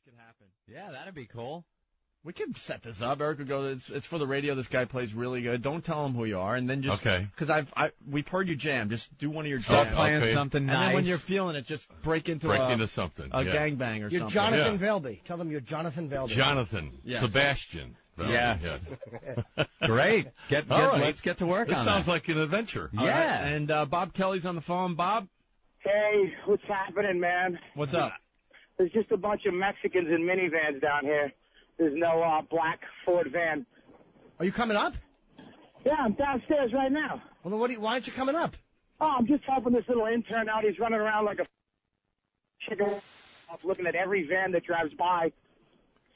could happen. Yeah, that'd be cool. We can set this up. Eric would go, it's for the radio. This guy plays really good. Don't tell him who you are. And then just, because we've heard you jam. Just do one of your jams. Start playing something nice. And then when you're feeling it, just break into something. A gangbang or you're something. Jonathan Velby. Tell them you're Jonathan Velby. Jonathan. Yes. Sebastian. Yeah. Great. Let's get to work on this. Sounds like an adventure. Yeah. Right. And Bob Kelly's on the phone. Bob? Hey, what's happening, man? What's up? There's just a bunch of Mexicans in minivans down here. There's no black Ford van. Are you coming up? Yeah, I'm downstairs right now. Well, then why aren't you coming up? Oh, I'm just helping this little intern out. He's running around like a chicken, looking at every van that drives by.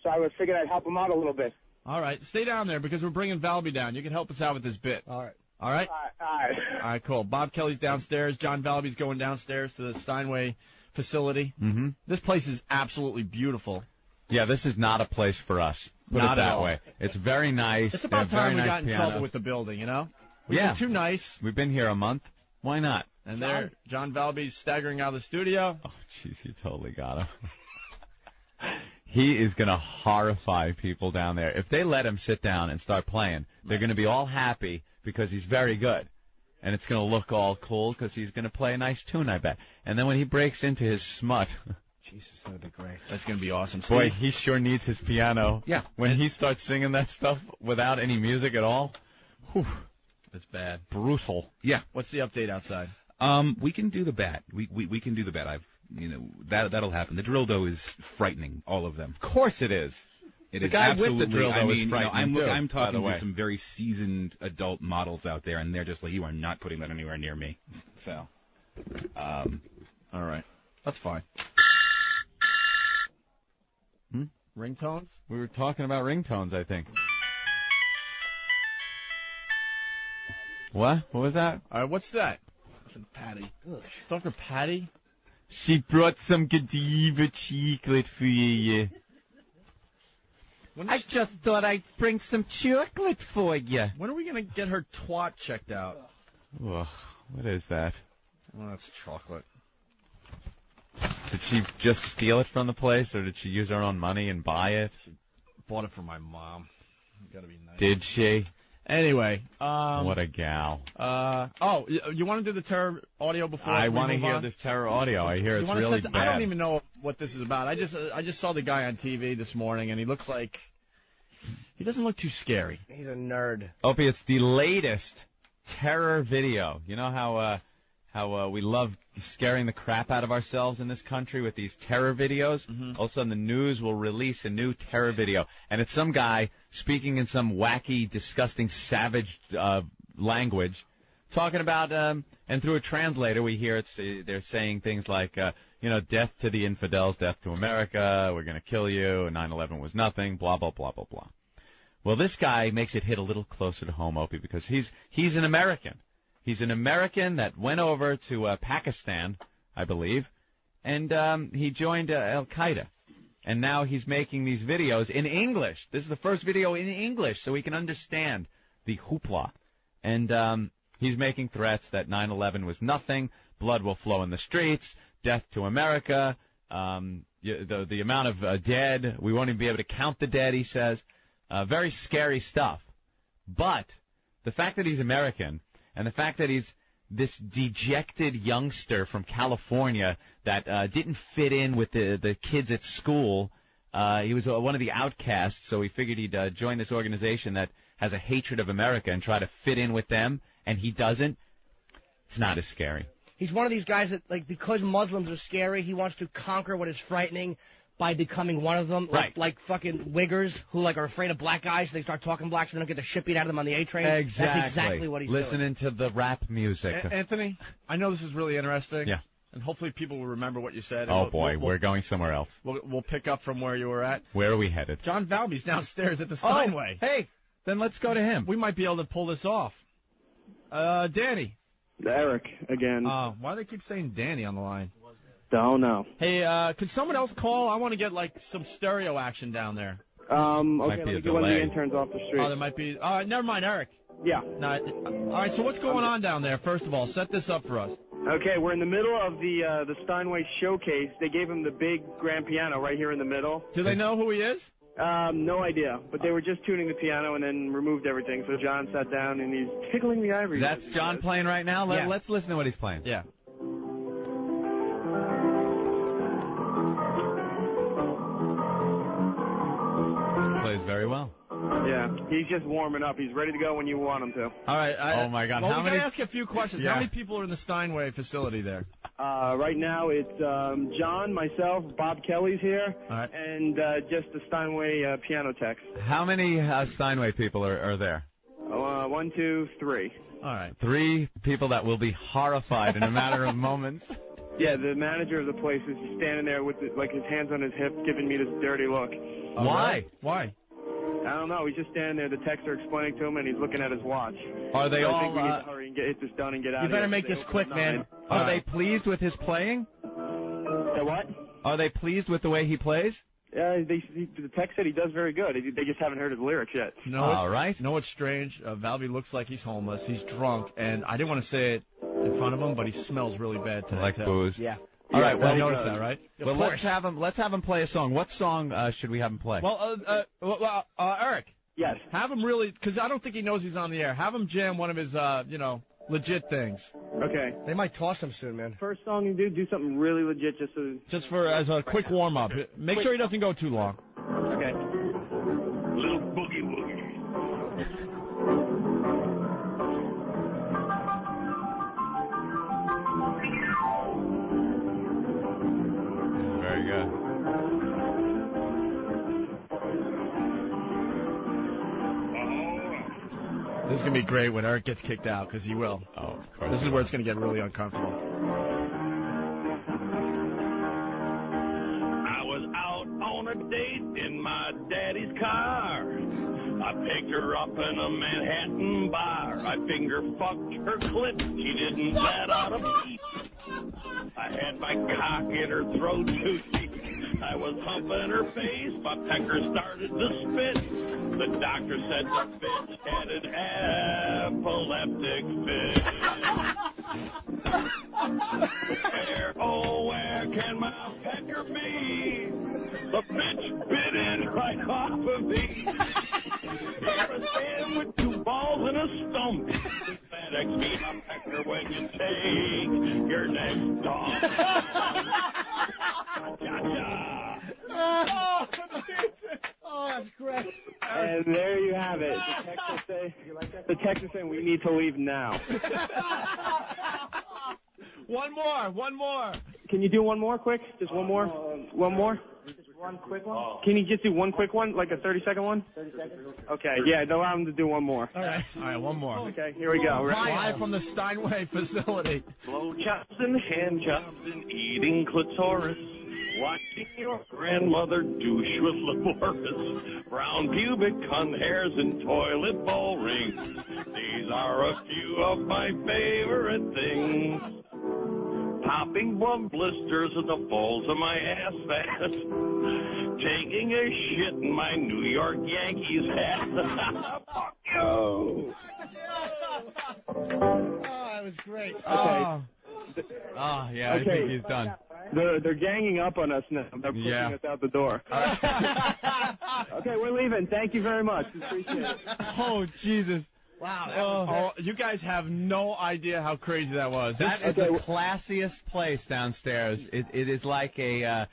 So I figured I'd help him out a little bit. All right. Stay down there because we're bringing Valby down. You can help us out with this bit. All right. All right? All right. All right, cool. Bob Kelly's downstairs. John Valby's going downstairs to the Steinway facility. Mm-hmm. This place is absolutely beautiful. Yeah, this is not a place for us. Put it that way. It's very nice. It's about time we got in pianos. trouble with the building, you know? We've been too nice. We've been here a month. Why not? And there, John Valby's staggering out of the studio. Oh, jeez, you totally got him. He is going to horrify people down there. If they let him sit down and start playing, they're going to be all happy because he's very good. And it's going to look all cool because he's going to play a nice tune, I bet. And then when he breaks into his smut... Jesus, that would be great. That's going to be awesome. Boy, he sure needs his piano. Yeah. When he starts singing that stuff without any music at all, whew, that's bad. Brutal. Yeah. What's the update outside? We can do the bat. We can do the bat. That'll happen. The Drilldo is frightening, all of them. Of course it is. It the is guy absolutely. With the Drilldo is frightening I'm talking to some very seasoned adult models out there, and they're just like, you are not putting that anywhere near me. So, all right, that's fine. Ringtones? We were talking about ringtones, I think. What? What was that? All right, what's that? Patty. Dr. Patty? She brought some Godiva chocolate for you. I just thought I'd bring some chocolate for you. When are we going to get her twat checked out? Ugh, what is that? Oh, that's chocolate. Did she just steal it from the place, or did she use her own money and buy it? She bought it for my mom. Gotta be nice. Did she? Anyway, what a gal. You want to do the terror audio before? I want to hear this terror audio. I hear it's really bad. I don't even know what this is about. I just saw the guy on TV this morning, and he looks like he doesn't look too scary. He's a nerd. Opie, it's the latest terror video. You know how we love scaring the crap out of ourselves in this country with these terror videos? Mm-hmm. All of a sudden, the news will release a new terror video, and it's some guy speaking in some wacky, disgusting, savage language, talking about, and through a translator, we hear they're saying things like, death to the infidels, death to America, we're going to kill you, 9/11 was nothing, blah, blah, blah, blah, blah. Well, this guy makes it hit a little closer to home, Opie, because he's an American. He's an American that went over to Pakistan, I believe, and he joined Al-Qaeda. And now he's making these videos in English. This is the first video in English, so he can understand the hoopla. And he's making threats that 9/11 was nothing, blood will flow in the streets, death to America, the amount of dead, we won't even be able to count the dead, he says. Very scary stuff. But the fact that he's American, and the fact that he's this dejected youngster from California that didn't fit in with the kids at school, he was one of the outcasts, so he figured he'd join this organization that has a hatred of America and try to fit in with them, and he doesn't. It's not as scary. He's one of these guys that, because Muslims are scary, he wants to conquer what is frightening by becoming one of them, right? Like fucking wiggers who are afraid of black guys, so they start talking black, so they don't get the shit beat out of them on the A train. Exactly. That's exactly what he's doing. Listening to the rap music. Anthony, I know this is really interesting. Yeah. And hopefully people will remember what you said. Oh, boy, we're going somewhere else. We'll pick up from where you were at. Where are we headed? John Valby's downstairs at the Steinway. Hey, then let's go to him. We might be able to pull this off. Danny. Eric, again. Why do they keep saying Danny on the line? Don't know. Hey, could someone else call? I want to get, some stereo action down there. Okay, let me get one of the interns off the street. Oh, there might be... never mind, Eric. Yeah. No, all right, so what's going on down there, first of all? Set this up for us. Okay, we're in the middle of the Steinway showcase. They gave him the big grand piano right here in the middle. Do they know who he is? No idea, but they were just tuning the piano and then removed everything. So John sat down and he's tickling the ivory. That's John playing right now? Yeah. Let's listen to what he's playing. Yeah. Plays very well. Yeah, he's just warming up. He's ready to go when you want him to. All right. Oh, my God. Well, How we many? gotta ask you a few questions. Yeah. How many people are in the Steinway facility there? Right now it's John, myself, Bob Kelly's here, All right. and just the Steinway piano techs. How many Steinway people are there? 1, 2, 3. All right. 3 people that will be horrified in a matter of moments. Yeah, the manager of the place is just standing there with his hands on his hip, giving me this dirty look. Why? Why? I don't know. He's just standing there. The techs are explaining to him, and he's looking at his watch. Are they so I all? think we need to hurry and get this done and get out. You of better here. make this quick, man. Are they pleased with his playing? The what? Are they pleased with the way he plays? The tech said he does very good. They just haven't heard his lyrics yet. No. All right. You know what's strange? Valby looks like he's homeless. He's drunk, and I didn't want to say it in front of him, but he smells really bad today. Like too. booze. Yeah. All right. Well, Well, I noticed that, right? well, let's have him play a song. What song should we have him play? Well, Eric. Yes. Have him really, because I don't think he knows he's on the air. Have him jam one of his, legit things. Okay. They might toss him soon, man. First song you do something really legit, Just for as a quick warm up. Make sure he doesn't go too long. Okay. Little boogie woogie. Very good. This is going to be great when Eric gets kicked out, because he will. Oh, of course. This is where it's going to get really uncomfortable. I was out on a date in my daddy's car. I picked her up in a Manhattan bar. I finger fucked her clit. She didn't let out a peep. I had my cock in her throat too deep. I was humping her face. My pecker started to spit. The doctor said the bitch had an epileptic fit. Where can my pecker be? The bitch bit in right off of me. Here I stand with 2 balls and a stump. FedEx me my pecker when you take your next dog. Cha-cha. Oh, that's great. And there you have it. The techs are saying we need to leave now. One more. Can you do one more quick? Just one more? One more? Just one quick one? Can you just do one quick one, like a 30-second one? 30 seconds. Okay, yeah, allow him to do one more. All right, one more. Okay, here we go. Live from the Steinway facility. Blow chops and hand jobs and eating clitoris. Watching your grandmother douche with laborious. Brown pubic cunt hairs and toilet bowl rings. These are a few of my favorite things. Popping blood blisters in the folds of my ass fat. Taking a shit in my New York Yankees hat. Fuck you. Oh, that was great. Okay. Yeah, I think he's done. They're ganging up on us now. They're pushing us out the door. Okay, we're leaving. Thank you very much. Appreciate it. Oh, Jesus. Wow. You guys have no idea how crazy that was. That is the classiest place downstairs. It is like a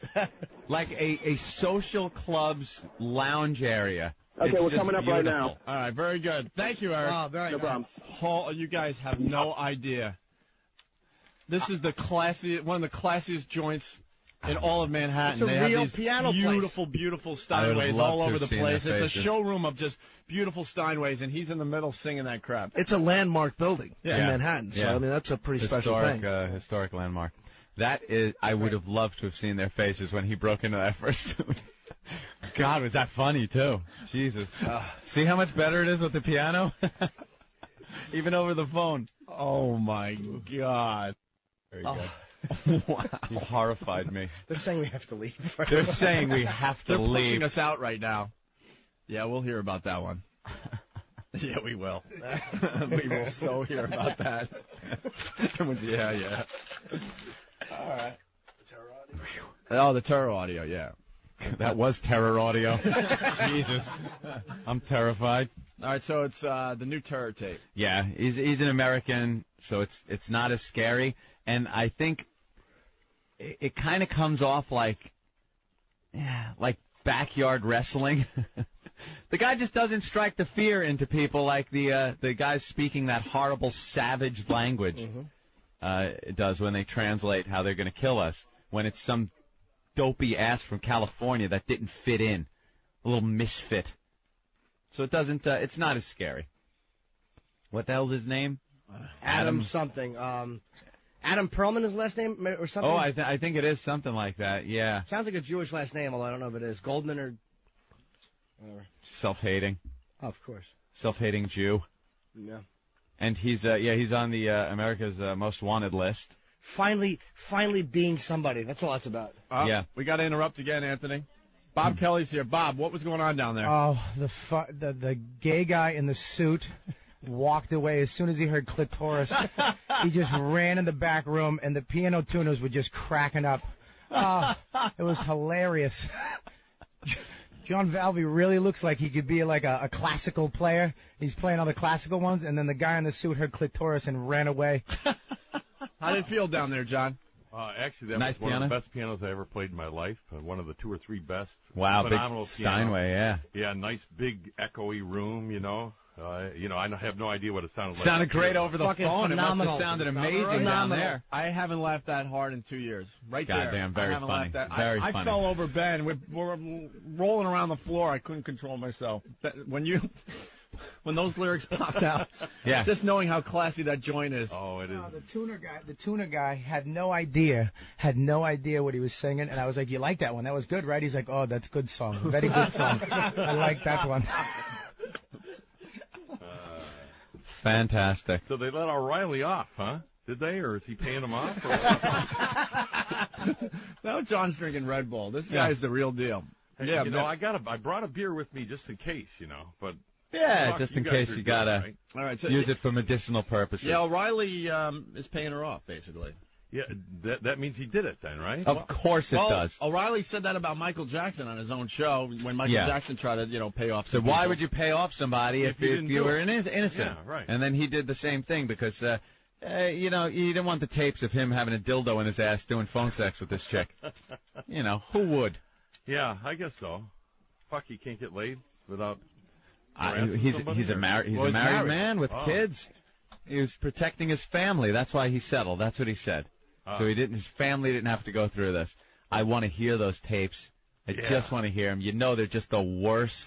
social club's lounge area. Okay, It's we're just coming up right now. beautiful. All right, very good. Thank you, Eric. Oh, very No nice. problem. You guys have no idea. This is one of the classiest joints in all of Manhattan. It's a they real have these piano beautiful, beautiful Steinways love all to over have the seen place. their It's a faces. showroom of just beautiful Steinways, and he's in the middle singing that crap. It's a landmark building in Yeah. Manhattan, so Yeah. I mean that's a pretty special thing. Historic landmark. That is, I would have loved to have seen their faces when he broke into that first. God, was that funny too? Jesus. See how much better it is with the piano? Even over the phone. Oh my God. Very good. Wow. You horrified me. They're saying we have to leave. They're saying we have to They're leave. pushing us out right now. Yeah, we'll hear about that one. Yeah, we will. We will so hear about that. Yeah. All right. Oh, the terror audio, yeah. That was terror audio. Jesus. I'm terrified. All right, so it's the new terror tape. Yeah, he's an American, so it's not as scary. And I think it kind of comes off like backyard wrestling. The guy just doesn't strike the fear into people like the guys speaking that horrible savage language does when they translate how they're going to kill us. When it's some dopey ass from California that didn't fit in, a little misfit. So it doesn't. It's not as scary. What the hell's his name? Adam something. Adam Perlman, his last name, or something? Oh, I think it is something like that, yeah. Sounds like a Jewish last name, although I don't know if it is. Goldman or whatever. Self-hating. Oh, of course. Self-hating Jew. Yeah. And he's on the America's Most Wanted list. Finally being somebody. That's all that's about. Yeah. We got to interrupt again, Anthony. Bob Kelly's here. Bob, what was going on down there? Oh, the gay guy in the suit walked away as soon as he heard clitoris. He just ran in the back room, and the piano tuners were just cracking up. Oh, it was hilarious. John Valvey really looks like he could be like a classical player. He's playing all the classical ones, and then the guy in the suit heard clitoris and ran away. How did it feel down there, John? Actually, that nice was one piano? of the best pianos I ever played in my life. One of the 2 or 3 best. Wow, phenomenal big Steinway, piano. yeah. Yeah, nice big echoey room, you know. I have no idea what it sounded like. Sounded great over the Fucking phone. phenomenal. It must have sounded amazing down there. I haven't laughed that hard in 2 years. Right there. Goddamn, very funny. Very funny. I fell over Ben. We're rolling around the floor. I couldn't control myself. When those lyrics popped out, yeah. Just knowing how classy that joint is. Oh, it is. The tuner guy had no idea what he was singing, and I was like, "You like that one? That was good, right?" He's like, "Oh, that's a good song, very good song. I like that one." Fantastic. So they let O'Reilly off, huh? Did they, or is he paying them off? No, John's drinking Red Bull. This guy's the real deal. Yeah, I brought a beer with me just in case, but. Yeah, just in case you gotta right? All right, so use it for medicinal purposes. Yeah, O'Reilly is paying her off, basically. Yeah, that means he did it then, right? Of course it does. O'Reilly said that about Michael Jackson on his own show when Michael Jackson tried to, pay off. So why would you pay off somebody if you were innocent? Yeah, right. And then he did the same thing because, you didn't want the tapes of him having a dildo in his ass doing phone sex with this chick. Who would? Yeah, I guess so. Fuck, he can't get laid without. He's a married man with kids. He was protecting his family. That's why he settled. That's what he said. So his family didn't have to go through this. I want to hear those tapes. I just want to hear them. They're just the worst.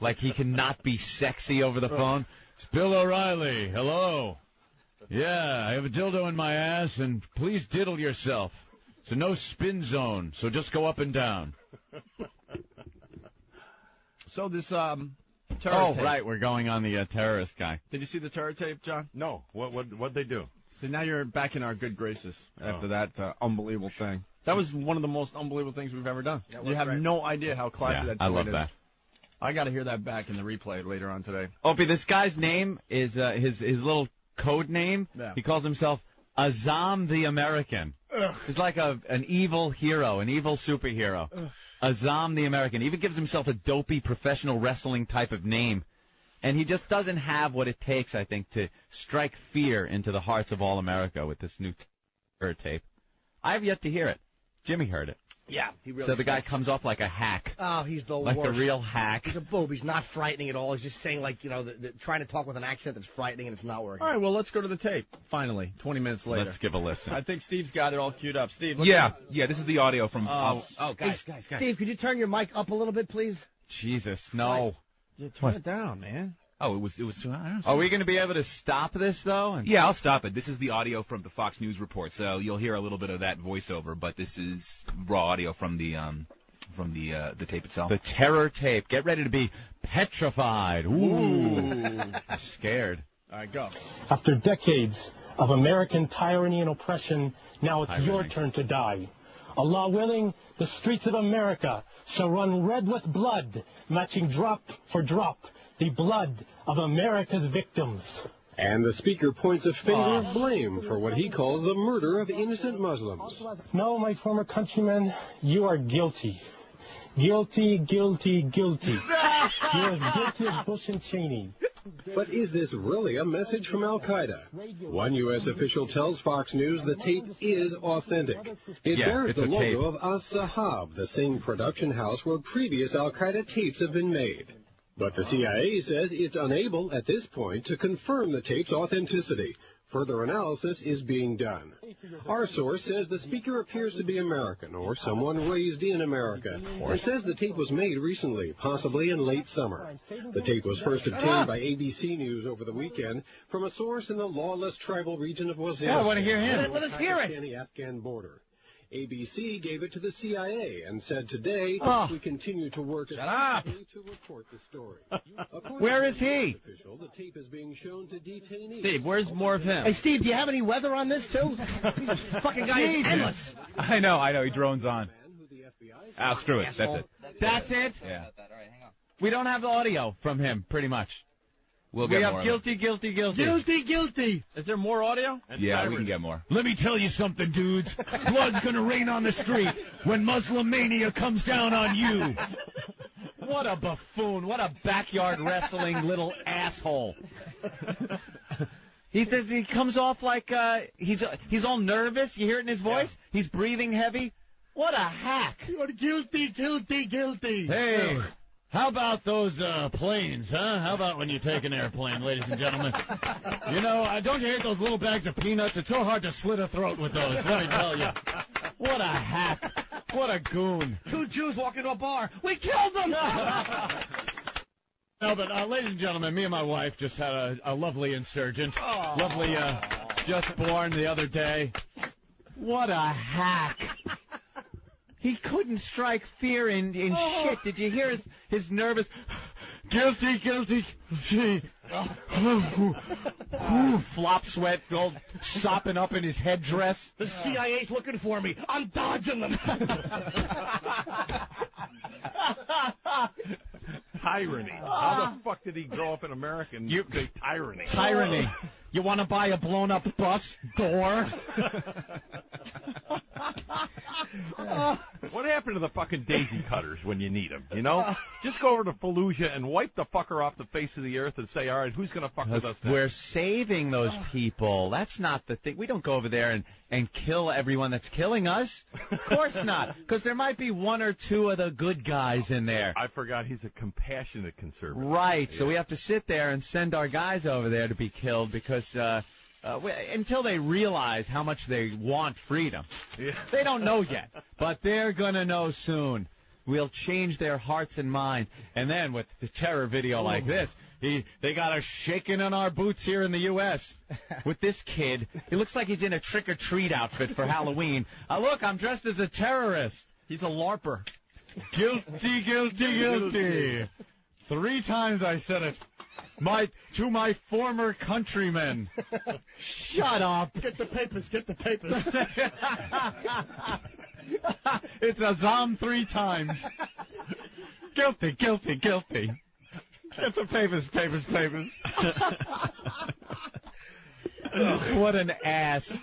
Like he cannot be sexy over the phone. It's Bill O'Reilly. Hello. Yeah, I have a dildo in my ass, and please diddle yourself. So no spin zone. So just go up and down. So this tape. Right, we're going on the terrorist guy. Did you see the terror tape, John? No. What'd they do? So now you're back in our good graces after that unbelievable thing. That was one of the most unbelievable things we've ever done. You have no idea how classy that joint is. I love that. I got to hear that back in the replay later on today. Opie, this guy's name is his little code name. Yeah. He calls himself Azam the American. He's like an evil hero, an evil superhero. Azam the American. He even gives himself a dopey professional wrestling type of name. And he just doesn't have what it takes, I think, to strike fear into the hearts of all America with this new terror tape. I have yet to hear it. Jimmy heard it. Yeah, he really So the guy comes off like a hack. Oh, he's the like worst. Like a real hack. He's a boob. He's not frightening at all. He's just saying, trying to talk with an accent that's frightening, and it's not working. All right, well, let's go to the tape, finally, 20 minutes later. Let's give a listen. I think Steve's got it all queued up. Steve, Yeah, this is the audio from... guys. Steve, could you turn your mic up a little bit, please? Jesus, no. Yeah, turn it down, man. Oh, it was too high. Are we going to be able to stop this, though? Yeah, I'll stop it. This is the audio from the Fox News report, so you'll hear a little bit of that voiceover, but this is raw audio from the tape itself. The terror tape. Get ready to be petrified. Ooh. I'm scared. All right, go. After decades of American tyranny and oppression, now it's your turn to die. Allah willing, the streets of America shall run red with blood, matching drop for drop the blood of America's victims. And the speaker points a finger of blame for what he calls the murder of innocent Muslims. No, my former countrymen, you are guilty. Guilty, guilty, guilty. You're as guilty as Bush and Cheney. But is this really a message from Al-Qaeda? One U.S. official tells Fox News the tape is authentic. It bears the logo of As-Sahab, the same production house where previous Al-Qaeda tapes have been made. But the CIA says it's unable, at this point, to confirm the tape's authenticity. Further analysis is being done. Our source says the speaker appears to be American or someone raised in America, and says the tape was made recently, possibly in late summer. The tape was first obtained by ABC News over the weekend from a source in the lawless tribal region of Waziristan. I want to hear him. Let us hear it. Pakistani-Afghan border. ABC gave it to the CIA and said today we continue to work to report the story. Where is he? The tape is being shown to detainees. Steve, where's more of him? Hey, Steve, do you have any weather on this, too? This fucking guy is endless. I know. He drones on. Screw it. That's it. That's it? Yeah. We don't have the audio from him, pretty much. We have guilty. Guilty. Is there more audio? Yeah, we can get more. Let me tell you something, dudes. Blood's gonna rain on the street when Muslim mania comes down on you. What a buffoon. What a backyard wrestling little asshole. He comes off like he's all nervous. You hear it in his voice? Yeah. He's breathing heavy. What a hack. You're guilty. Hey. How about those planes, huh? How about when you take an airplane, ladies and gentlemen? You know, don't you hate those little bags of peanuts? It's so hard to slit a throat with those, let me tell you. What a hack. What a goon. 2 Jews walk into a bar. We killed them! No, but ladies and gentlemen, me and my wife just had a lovely insurgent. Lovely, just born the other day. What a hack. He couldn't strike fear in shit. Did you hear his nervous, guilty, flop sweat all sopping up in his headdress? The CIA's looking for me. I'm dodging them. Tyranny. How the fuck did he grow up in America and say tyranny? Tyranny. You want to buy a blown-up bus door? What happened to the fucking daisy cutters when you need them, you know? Just go over to Fallujah and wipe the fucker off the face of the earth and say, all right, who's going to fuck with us now? We're saving those people. That's not the thing. We don't go over there and kill everyone that's killing us. Of course not, because there might be 1 or 2 of the good guys in there. I forgot he's a compassionate conservative. Right, so we have to sit there and send our guys over there to be killed because until they realize how much they want freedom. Yeah. They don't know yet, but they're going to know soon. We'll change their hearts and minds. And then with the terror video like this, they got us shaking in our boots here in the U.S. with this kid. He looks like he's in a trick-or-treat outfit for Halloween. Look, I'm dressed as a terrorist. He's a LARPer. Guilty. 3 times I said it. To my former countrymen. Shut up. Get the papers. It's Azam 3 times. Guilty. Get the papers. What an ass.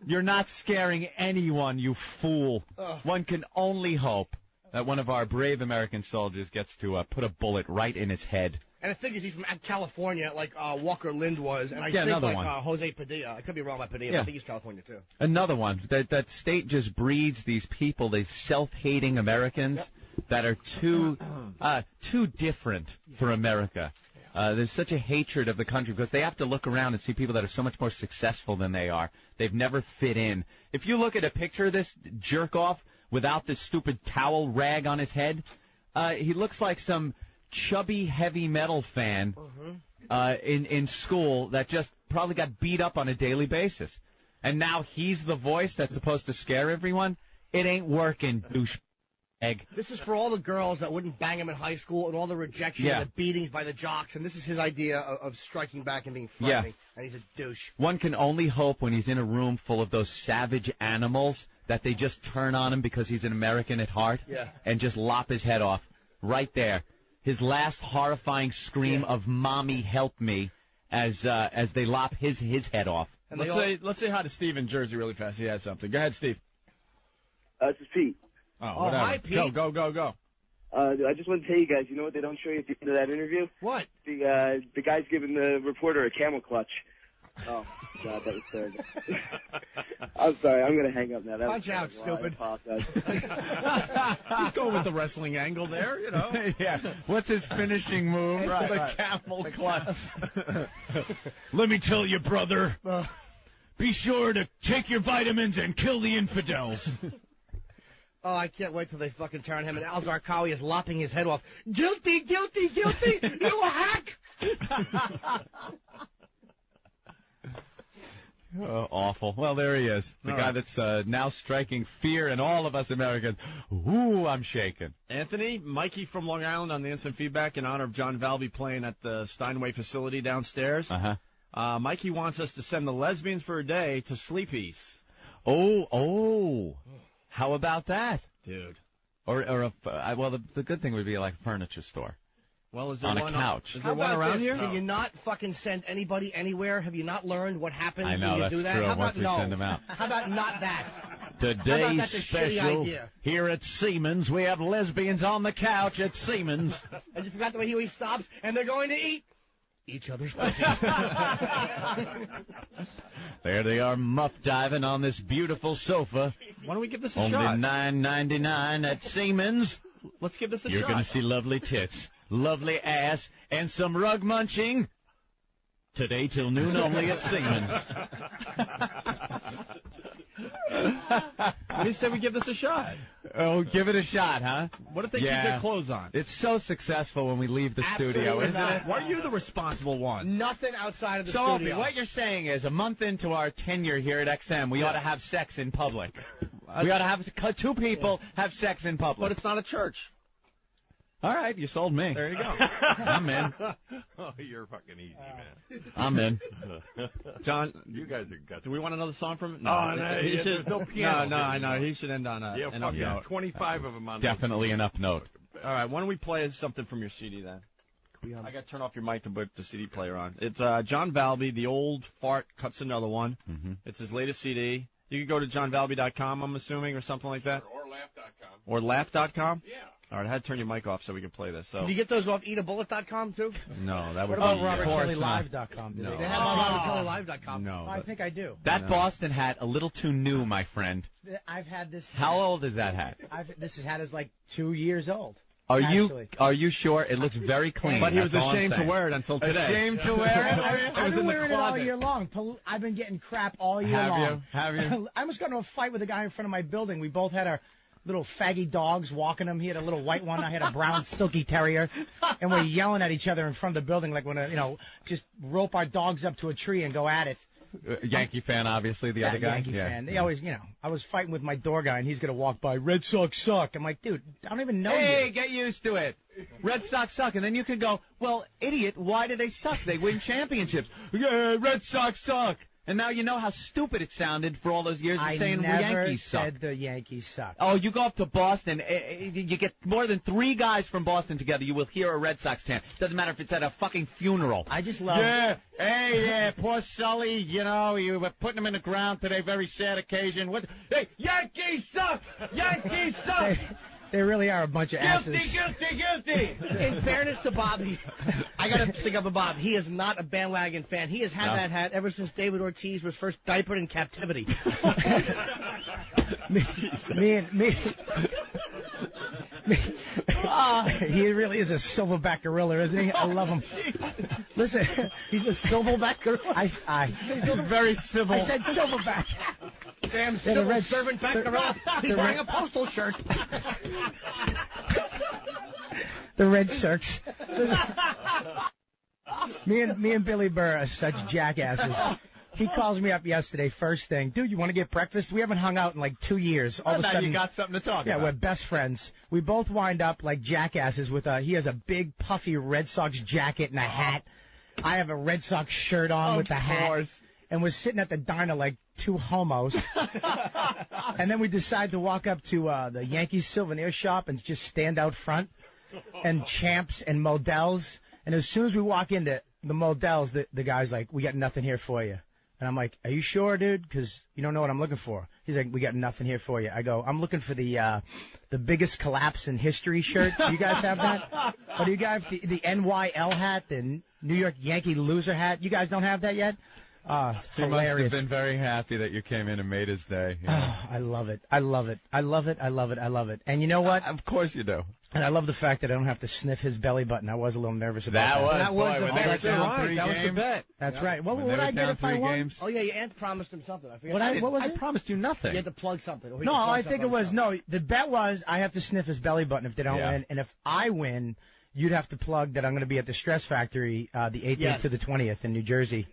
You're not scaring anyone, you fool. One can only hope that one of our brave American soldiers gets to put a bullet right in his head. And the thing is, he's from California, like Walker Lind was, and I think like Jose Padilla. I could be wrong about Padilla, but I think he's California too. Another one. That state just breeds these people, these self-hating Americans that are too different for America. There's such a hatred of the country because they have to look around and see people that are so much more successful than they are. They've never fit in. If you look at a picture of this jerk-off without this stupid towel rag on his head, he looks like some chubby heavy metal fan in school that just probably got beat up on a daily basis. And now he's the voice that's supposed to scare everyone? It ain't working, douche egg. This is for all the girls that wouldn't bang him in high school and all the rejection and the beatings by the jocks, and this is his idea of striking back and being frightening, and he's a douche. One can only hope when he's in a room full of those savage animals that they just turn on him because he's an American at heart and just lop his head off right there. His last horrifying scream of "Mommy, help me," as they lop his head off. And let's say hi to Steve in Jersey really fast. He has something. Go ahead, Steve. This is Pete. Oh, whatever. Hi, Pete. Go. I just want to tell you guys, you know what they don't show you at the end of that interview? What? The guy's giving the reporter a camel clutch. Oh, God, that was terrible. I'm sorry. I'm going to hang up now. That Punch out, stupid. I apologize. He's going with the wrestling angle there, you know. Yeah. What's his finishing move? Right. Camel clutch. Let me tell you, brother. Be sure to take your vitamins and kill the infidels. Oh, I can't wait till they fucking turn him, and Al Zarqawi is lopping his head off. Guilty, guilty, guilty, you hack! Awful. Well, there he is. The guy that's now striking fear in all of us Americans. Ooh, I'm shaking. Anthony, Mikey from Long Island on the instant feedback in honor of John Valby playing at the Steinway facility downstairs. Mikey wants us to send the Lesbians for a day to Sleepy's. Oh. How about that? Dude. Well, the good thing would be like a furniture store. Well, is there on one a couch? Is there one around here? Can you not fucking send anybody anywhere? Have you not learned what happens I know, when you that's do that? true. How Once about we send them out. How about not that? Today's that's a shitty special idea? here at Siemens, we have lesbians on the couch at Siemens. And you forgot the way he stops, and they're going to eat each other's pussies. There they are, muff diving on this beautiful sofa. Why don't we give this a Only shot? $9.99 at Siemens. Let's give this a You're shot. going to see lovely tits, lovely ass, and some rug munching. Today till noon only at Siemens. What do you say we give this a shot? Oh, give it a shot, huh? What if they keep their clothes on? It's so successful when we leave the studio, isn't it? Why are you the responsible one? Nothing outside of the So, studio. Opie, what you're saying is a month into our tenure here at XM, we ought to have sex in public. We ought to have two people have sex in public. But it's not a church. All right, you sold me. There you go. I'm in. Oh, you're fucking easy, man. I'm in. John, you guys are guts. Do we want another song from him? No, there's no piano. No, I know. He should end on an up note. 25 of them on Definitely an up note. All right, why don't we play something from your CD then? I got to turn off your mic to put the CD player on. It's John Valby, The Old Fart Cuts Another One. Mm-hmm. It's his latest CD. You can go to johnvalby.com, I'm assuming, or something like that. Or laugh.com. Yeah. All right, I had to turn your mic off so we can play this. So. Did you get those off eatabullet.com too? No, that would What be about RobertKellyLive.com? No. They have on RobertKellyLive.com. No. I think I do. That Boston hat, a little too new, my friend. I've had this. How old is that hat? This hat is like 2 years old. Are actually. you sure? It looks very clean. But he was That's all I'm ashamed to saying. wear it until today. Ashamed to wear it? I've was been in the wearing it all closet. year long. I've been getting crap all year long. Have you? I almost got into a fight with a guy in front of my building. We both had our little faggy dogs walking him. He had a little white one. I had a brown silky terrier. And we're yelling at each other in front of the building like when just rope our dogs up to a tree and go at it. Yankee fan, obviously, the other guy. Yankee fan. They always, I was fighting with my door guy, and he's going to walk by. Red Sox suck. I'm like, dude, I don't even know Hey, you. get used to it. Red Sox suck. And then you can go, well, idiot, why do they suck? They win championships. Yeah, Red Sox suck. And now you know how stupid it sounded for all those years of saying never Yankees suck. said the Yankees suck. Oh, you go up to Boston, you get more than 3 guys from Boston together, you will hear a Red Sox chant. Doesn't matter if it's at a fucking funeral. I just love Poor Sully, you were putting him in the ground today, very sad occasion. Hey, Yankees suck! Yankees suck! They really are a bunch of asses. Guilty! In fairness to Bobby, I got to stick up with Bob. He is not a bandwagon fan. He has had that hat ever since David Ortiz was first diapered in captivity. He really is a silverback gorilla, isn't he? I love him. Listen, He's a silverback gorilla. He's very civil. I said silverback. Damn the civil red- servant back gorilla. He's wearing a postal shirt. The Red Sox. Me and Billy Burr are such jackasses. He calls me up yesterday, first thing. Dude, you want to get breakfast? We haven't hung out in like 2 years. All of a now sudden, you got something to talk yeah, about. we're best friends. We both wind up like jackasses with he has a big puffy Red Sox jacket and a hat. I have a Red Sox shirt on with the hat. And we're sitting at the diner like 2 homos. And then we decide to walk up to the Yankees souvenir shop and just stand out front. And Champs and Models. And as soon as we walk into the Models, the guy's like, we got nothing here for you. And I'm like, are you sure, dude? Because you don't know what I'm looking for. He's like, we got nothing here for you. I go, I'm looking for the biggest collapse in history shirt. Do you guys have that? Or do you guys have the NYL hat, the New York Yankee loser hat? You guys don't have that yet? He must have been very happy that you came in and made his day. You know? Oh, I love it. I love it. I love it. I love it. I love it. And you know what? Of course you do. And I love the fact that I don't have to sniff his belly button. I was a little nervous about that. That was the bet. That's right. What would I get if I won? Oh, yeah, your aunt promised him something. I forget. What was it? I promised you nothing. You had to plug something. No, I think it was, the bet was I have to sniff his belly button if they don't win. And if I win, you'd have to plug that I'm going to be at the Stress Factory the 18th to the 20th in New Jersey.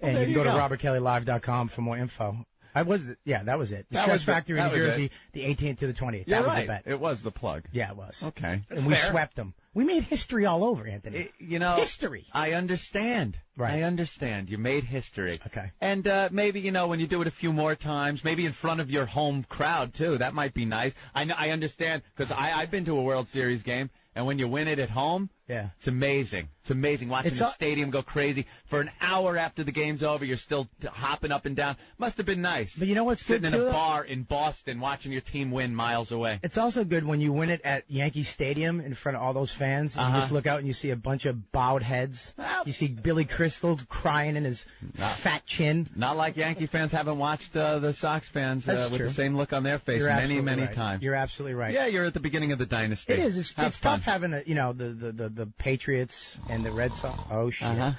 And you can go to robertkellylive.com for more info. That was it. The Stress Factory in New Jersey, the 18th to the 20th. That was the bet. It was the plug. Yeah, it was. Okay. And we swept them. We made history all over, Anthony. History. I understand. Right. I understand. You made history. Okay. And maybe, when you do it a few more times, maybe in front of your home crowd, too, that might be nice. I understand, because I've been to a World Series game, and when you win it at home, it's amazing. It's amazing watching the stadium go crazy. For an hour after the game's over, you're still hopping up and down. Must have been nice. But you know what's good, Sitting in a bar in Boston watching your team win miles away. It's also good when you win it at Yankee Stadium in front of all those fans, and you just look out and you see a bunch of bowed heads. You see Billy Crystal crying in his fat chin. Not like Yankee fans haven't watched the Sox fans with the same look on their face many times. You're absolutely right. Yeah, you're at the beginning of the dynasty. It is. It's tough having the Patriots and the Red Sox. Oh, shit. I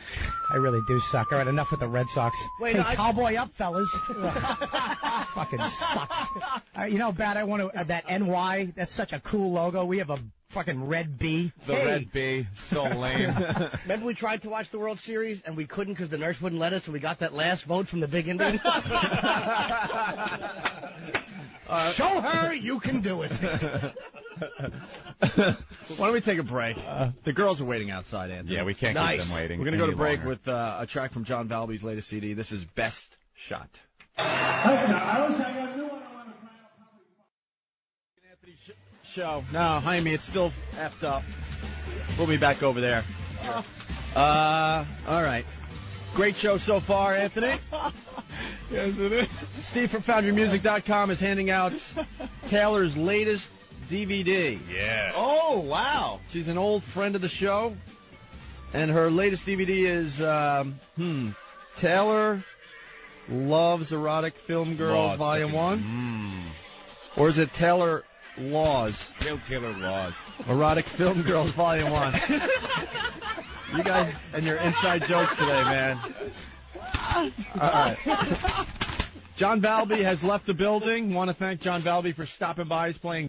really do suck. All right, enough with the Red Sox. Wait, cowboy up, fellas. Fucking sucks. You know how bad I want to, that NY, that's such a cool logo. We have a fucking red B. Red B. So lame. Remember we tried to watch the World Series and we couldn't because the nurse wouldn't let us, and we got that last vote from the Big Indian? Show her you can do it. Why don't we take a break? The girls are waiting outside, Anthony. Yeah, we can't keep them waiting. We're going to go to break longer. with a track from John Valby's latest CD. This is Best Shot. Show. No, Jaime, it's still effed up. We'll be back over there. All right. Great show so far, Anthony. Yes, it is. Steve from FoundryMusic.com is handing out Taylor's latest DVD. Yeah. Oh, wow. She's an old friend of the show. And her latest DVD is, Taylor Loves Erotic Film Girls, Volume 1? Or is it Taylor Laws? Taylor Laws. Erotic Film Girls, Volume 1. You guys and your inside jokes today, man. All right. John Valby has left the building. Want to thank John Valby for stopping by. He's playing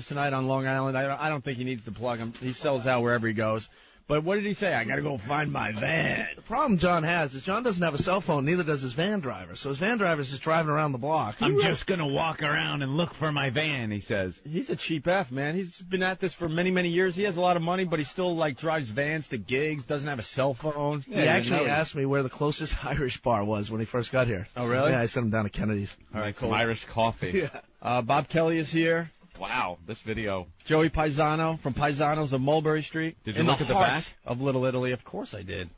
tonight on Long Island. I don't think he needs to plug him. He sells out wherever he goes. But what did he say? I got to go find my van. The problem John has is John doesn't have a cell phone, neither does his van driver. So his van driver's just driving around the block. I'm just going to walk around and look for my van, he says. He's a cheap F, man. He's been at this for many, many years. He has a lot of money, but he still, drives vans to gigs, doesn't have a cell phone. He actually asked me where the closest Irish bar was when he first got here. Oh, really? Yeah, I sent him down to Kennedy's. All right, some Irish coffee. Yeah. Bob Kelly is here. Wow, this video. Joey Paisano from Paisanos of Mulberry Street. Did you look at the back? Of Little Italy? Of course I did.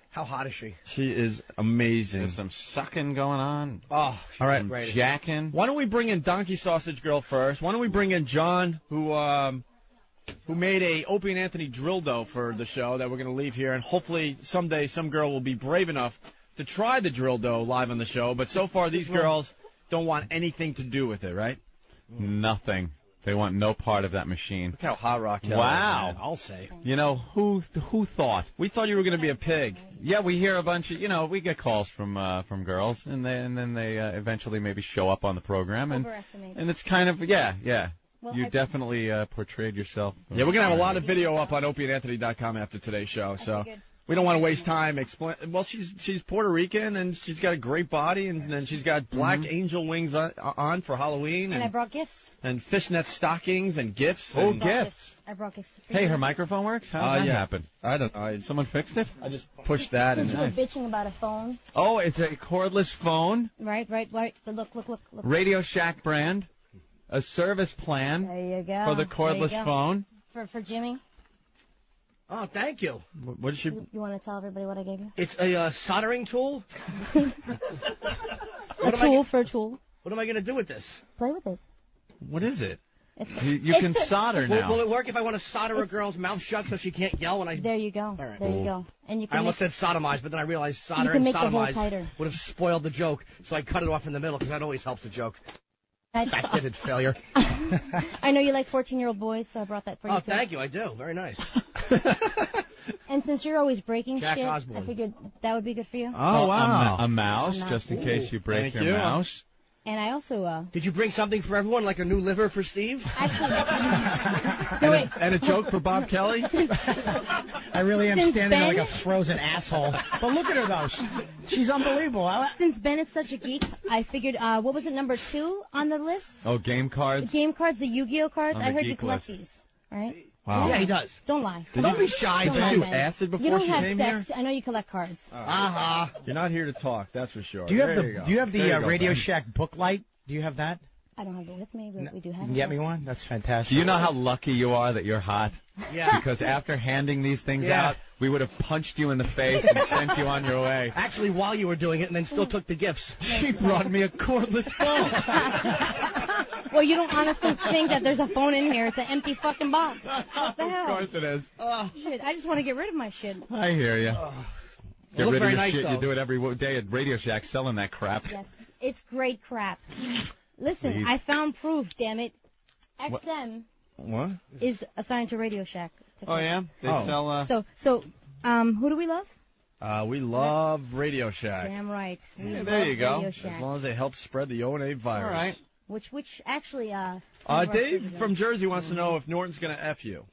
How hot is she? She is amazing. There's some sucking going on. Oh, all right. Jacking. Why don't we bring in Donkey Sausage Girl first? Why don't we bring in John, who made a Opie and Anthony Drilldo for the show that we're going to leave here, and hopefully someday some girl will be brave enough to try the Drilldo live on the show. But so far, these girls don't want anything to do with it, right? Nothing. They want no part of that machine. Look how hot rock. Wow. Man, I'll say. You know, who thought? We thought you were going to be a pig. Yeah, we hear a bunch of, we get calls from girls, and then they eventually maybe show up on the program, and it's kind of, yeah. Well, you definitely portrayed yourself. Yeah, we're going to have a lot of video up on opieandanthony.com after today's show, so. We don't want to waste time. Well, she's Puerto Rican, and she's got a great body, and then she's got black angel wings on for Halloween. And I brought gifts. And fishnet stockings and gifts. Oh, gifts. I brought gifts. Hey, her microphone works? How did that happen? I don't know. Someone fixed it? I just pushed that. You were bitching about a phone. Oh, it's a cordless phone. Right. Look. RadioShack brand. A service plan. There you go. For the cordless phone. For Jimmy. Oh, thank you. What did she? You want to tell everybody what I gave you? It's a soldering tool. A tool for a tool. What am I going to do with this? Play with it. What is it? You can solder now. Will it work if I want to solder a girl's mouth shut so she can't yell when I... There you go. All right. There you go. And you can I almost said sodomize, but then I realized solder you can and make the hole sodomize tighter. would have spoiled the joke, so I cut it off in the middle because that always helps the joke. Backhanded failure. I know you like 14-year-old boys, so I brought that for you. Oh, thank you. I do. Very nice. And since you're always breaking Jack shit, Osborne. I figured that would be good for you. Oh, wow. A mouse, A mouse. just in case you break Thank your you. mouse. And I also, Did you bring something for everyone, like a new liver for Steve? Actually, And a joke for Bob Kelly? I really am Since standing there like Ben- a frozen asshole. But look at her, though. She's unbelievable. Since Ben is such a geek, I figured, what was it, number 2 on the list? Oh, game cards? Game cards, the Yu-Gi-Oh cards. On I the heard you geek collect list. these, right? Wow. Yeah, he does. Don't lie. Don't be shy. Don't Did lie, you Ben. acid before You don't she have came sex. here? I know you collect cards. You're not here to talk, that's for sure. Do you have There the you go. Do you have the There you go, Radio Ben. Shack book light? Do you have that? I don't have it with me, but we do have Can it. you get me one? That's fantastic. Do you know how lucky you are that you're hot? Yeah. Because after handing these things Yeah. out, we would have punched you in the face and sent you on your way. Actually, while you were doing it, and then still took the gifts. She brought me a cordless phone. Well, you don't honestly think that there's a phone in here. It's an empty fucking box. What the hell? Of course it is. Shit, I just want to get rid of my shit. I hear you. Get look rid of very your nice, shit. You though. do it every day at Radio Shack selling that crap. Yes, it's great crap. Listen, Please. I found proof, damn it. XM What? is assigned to Radio Shack. Oh, yeah? They Oh. sell... So, who do we love? We love Radio Shack. Damn right. We Yeah, love there you go. Radio As Shack. long as they help spread the O&A virus. All right. Which actually, some of our Dave friends from Jersey wants to know if Norton's going to F you.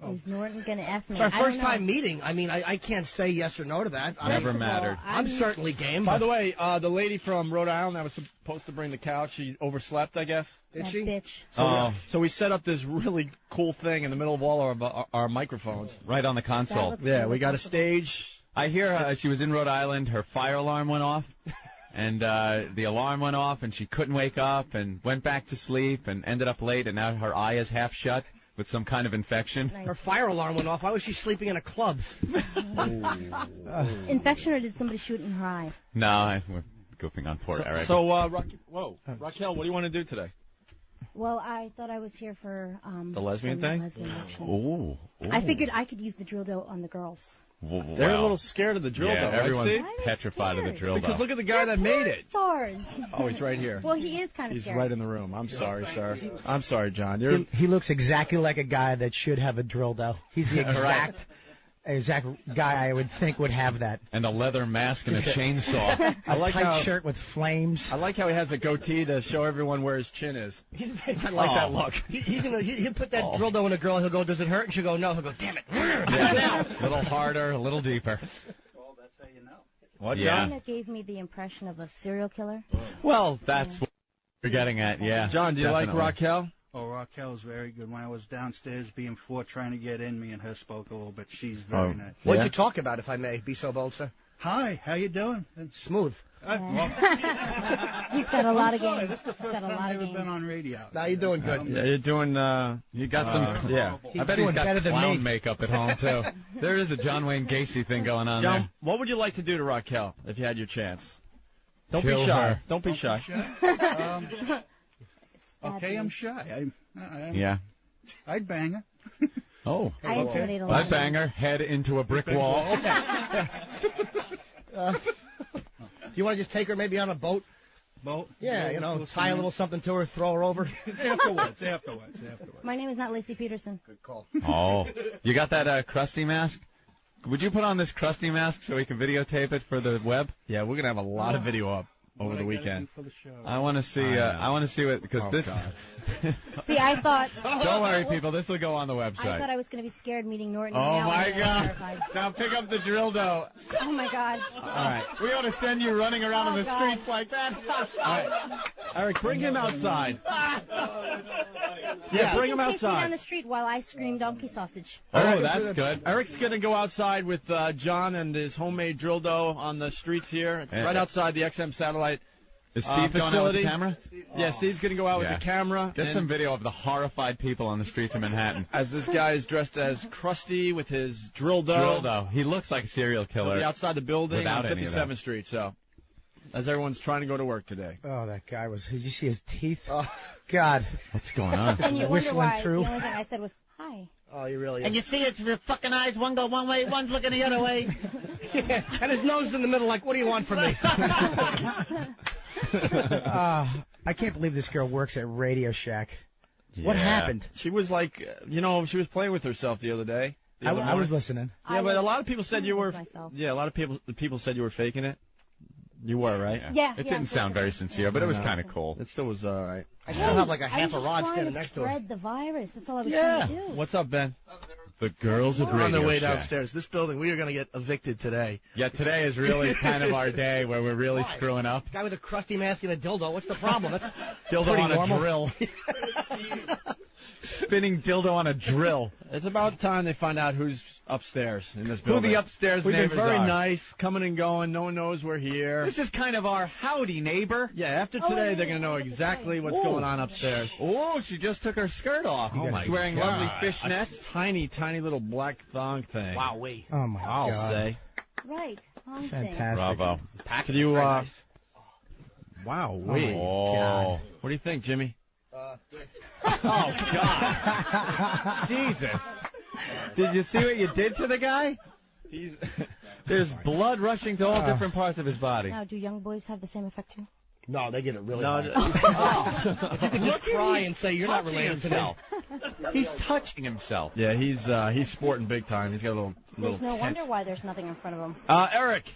Is Norton gonna F me? For our I don't first know. time meeting, I mean, I can't say yes or no to that. Never First of all, mattered. I'm certainly game. By the way, the lady from Rhode Island that was supposed to bring the couch, she overslept, I guess. Did That she? bitch. So we set up this really cool thing in the middle of all our microphones. Right on the console. looks Yeah, really we got a comfortable. stage. I hear she was in Rhode Island. Her fire alarm went off. And the alarm went off, and she couldn't wake up, and went back to sleep, and ended up late, and now her eye is half shut with some kind of infection. Nice. Her fire alarm went off. Why was she sleeping in a club? Infection, or did somebody shoot in her eye? No, we're goofing on poor Eric. So, Raquel, what do you want to do today? Well, I thought I was here for The lesbian thing? lesbian action. Ooh. I figured I could use the Drilldo on the girls. They're a little scared of the Drilldo, Yeah, right, everyone's Steve? Why are they petrified of the scared? Drilldo. Because look at the guy that made it. Stars. Oh, he's right here. Well, he is kind of He's scary. right in the room. I'm sorry, sir. I'm sorry, John. He looks exactly like a guy that should have a Drilldo. He's the exact guy I would think would have that. And a leather mask and a chainsaw. I like tight how shirt with flames. I like how he has a goatee to show everyone where his chin is. I like that look. He'll put that Drilldo in a girl. He'll go, "Does it hurt?" And she'll go, "No." He'll go, "Damn it." Yeah. A little harder, a little deeper. What, Yeah. John? That gave me the impression of a serial killer. Well, that's what we're getting at, yeah. John, do you Definitely. like Raquel? Oh, Raquel's very good. When I was downstairs being four trying to get in, me and her spoke a little bit. She's very nice. What did you talk about, if I may be so bold, sir? Hi, how you doing? Smooth. He's got a lot of Sorry, games. this is the He's first got a time lot I've of ever games. been on radio. Now you're doing good. Yeah, you're doing. You got some. Yeah. I bet he's doing got better than clown me. makeup at home too. There is a John Wayne Gacy thing going on John, there. what would you like to do to Raquel if you had your chance? Don't Kill be shy. her. Don't be shy. Okay, I'm shy. Yeah. I'd bang her. Oh. I intimidate a lot. I bang her head into a brick wall. You want to just take her maybe on a boat? Boat? Yeah, you know, tie a little something to her, throw her over. Afterwards. My name is not Lacey Peterson. Good call. Oh. You got that Krusty mask? Would you put on this Krusty mask so we can videotape it for the web? Yeah, we're gonna have a lot of video up over the weekend. I want to see. I want to see what because this. See, I thought. Don't worry, people. This will go on the I website. thought I was going to be scared meeting Norton. Oh and now my I'm God! terrified. Now pick up the Drilldo. Oh my God. All right, we ought to send you running around in the God. streets like that. All right. Eric, bring him outside. Yeah, bring him Chase me down outside. the street while I scream donkey sausage. Oh, that's good. Eric's gonna go outside with John and his homemade Drilldo on the streets here, right outside the XM satellite. Is Steve going out with the camera? Yeah, Steve's going to go out with the camera. Get some video of the horrified people on the streets of Manhattan. As this guy is dressed as Krusty with his Drilldo. Drilldo. He looks like a serial killer. He'll be outside the building without on any of that. 57th Street, so. As everyone's trying to go to work today. Oh, that guy was. Did you see his teeth? Oh, God. What's going on? And you wonder Whistling why through. the only thing I said was, hi. Oh, you really. And you see his fucking eyes, one go one way, one's looking the other way. Yeah, and his nose in the middle, like, what do you want from me? I can't believe this girl works at RadioShack. What happened? She was like, she was playing with herself the other day. I was listening. Yeah, but a lot of people said you were. Myself. Yeah, a lot of people said you were faking it. You were, right? Yeah. It didn't sound very sincere, but it was kind of cool. It still was all right. I still have like a half a rod trying standing to next to her. spread the virus. That's all I was trying to do. What's up, Ben? The girls at We're on their way RadioShack. downstairs. This building, we are going to get evicted today. Yeah, today is really kind of our day where we're really screwing up. Guy with a crusty mask and a dildo. What's the problem? That's Dildo pretty on normal. a drill. Spinning dildo on a drill. It's about time they find out who's upstairs in this building. Who the upstairs We've been neighbors very are. nice, coming and going. No one knows we're here. This is kind of our howdy neighbor. Yeah, after today, they're going to know exactly what's going on upstairs. Oh, she just took her skirt off. Oh, my She's wearing God. lovely fishnets. A tiny, tiny little black thong thing. Wow, wait. Oh, my I'll God. say. Right. Wrong Fantastic. Bravo. Can you, wow, wait. Oh. God. What do you think, Jimmy? Oh, God. Jesus. Did you see what you did to the guy? There's blood rushing to all different parts of his body. Now, do young boys have the same effect too? No, they get it really No, hard. If you could just try and say you're not related to me. He's touching himself. Yeah, he's sporting big time. He's got a little There's no tent. wonder why there's nothing in front of him. Eric.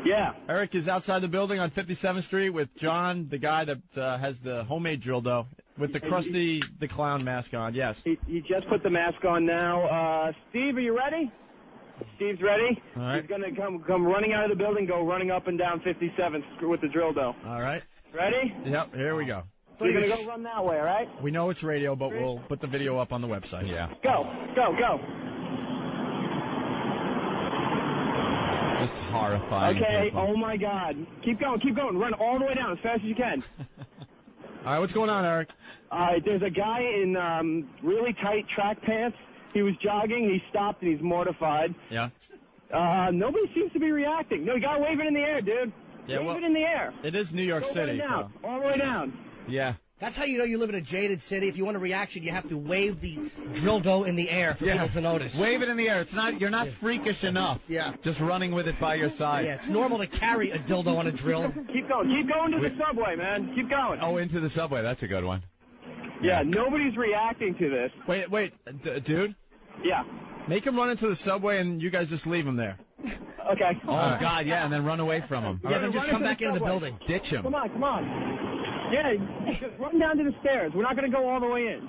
Yeah. Eric is outside the building on 57th Street with John, the guy that has the homemade Drilldo, with the Krusty the Clown mask on. Yes. He just put the mask on now. Steve, are you ready? Steve's ready. All right. He's going to come running out of the building, go running up and down 57th with the Drilldo. All right. Ready? Yep, here we go. So you're going to go run that way, all right? We know it's radio, but we'll put the video up on the website. Yeah. Go. Just horrifying. Okay, people. oh my God. Keep going. Run all the way down as fast as you can. All right, what's going on, Eric? There's a guy in really tight track pants. He was jogging, he stopped, and he's mortified. Yeah. Nobody seems to be reacting. No, you got to wave it in the air, dude. Yeah, wave it in the air. It is New York Go City. down, So. all the way down. Yeah. That's how you know you live in a jaded city. If you want a reaction, you have to wave the Drilldo in the air for people to notice. Wave it in the air. You're not freakish enough. Yeah. Just running with it by your side. Yeah, it's normal to carry a dildo on a drill. Keep going to the subway, man. Keep going. Oh, into the subway. That's a good one. Yeah, nobody's reacting to this. Wait, dude. Yeah. Make him run into the subway, and you guys just leave him there. Okay. Oh, God, yeah, and then run away from him. Yeah, then just come back into the building. Ditch him. Come on. Yeah, just run down to the stairs. We're not going to go all the way in.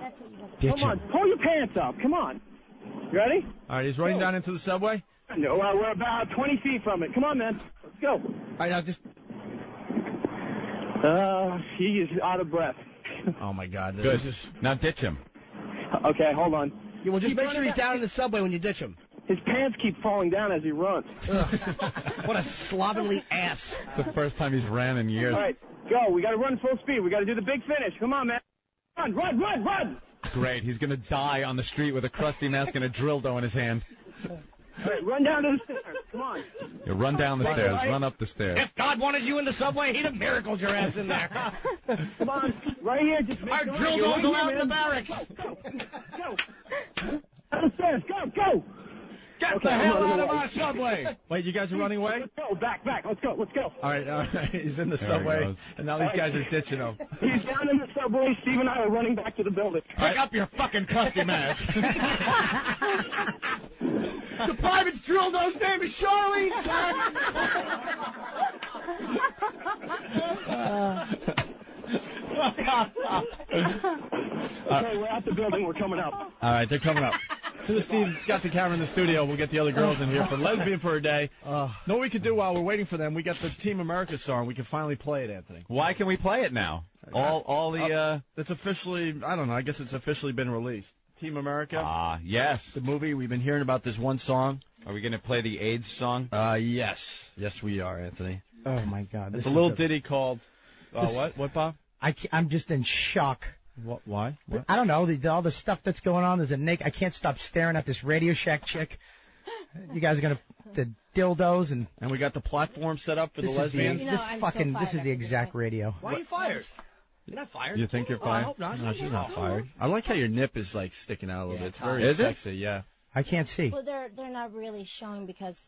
That's what you guys Come on, pull your pants up. Come on. You ready? All right, he's running down into the subway. No, we're about 20 feet from it. Come on, man. Let's go. All right, now just... He is out of breath. Oh, my God. Good. Now ditch him. Okay, hold on. Yeah, well, just Keep make sure running he's down in the subway when you ditch him. His pants keep falling down as he runs. What a slovenly ass. It's the first time he's ran in years. All right, go. We got to run full speed. We got to do the big finish. Come on, man. Run. Great. He's going to die on the street with a crusty mask and a Drilldo in his hand. All right, run down to the stairs. Come on. You run down the stairs. Run up the stairs. If God wanted you in the subway, he'd have miracled your ass in there. Come on. Right here. Just Our Drilldo's allowed in the barracks. Go. Down the stairs. Go. Get the hell out of our subway. Wait, you guys are running away? Let's go. Back. Let's go. All right. He's in the There he subway, goes. and now these guys are ditching him. He's down in the subway. Steve and I are running back to the building. Pick up your fucking crusty mask. The private's Drilldo's name is Charlie, Okay, we're at the building. We're coming up. All right, they're coming up. As soon as Steve's got the camera in the studio, we'll get the other girls in here for Lesbian for a day. Know what we could do while we're waiting for them? We got the Team America song. We can finally play it, Anthony. Why can we play it now? All the It's officially, I don't know, I guess it's officially been released. Team America. Yes. The movie, we've been hearing about this one song. Are we going to play the AIDS song? Yes. Yes, we are, Anthony. Oh my God! It's a little ditty called what, Bob? I'm just in shock. What? Why? What? I don't know. All the stuff that's going on. There's a naked. I can't stop staring at this RadioShack chick. You guys are gonna the dildos and we got the platform set up for the lesbians. This is the exact radio. Why are you fired? You're not fired. You think you're fired? I hope not. No, she's not fired. I like how your nip is like sticking out a little bit. It's very Is it? sexy. Yeah. I can't see. Well, they're not really showing because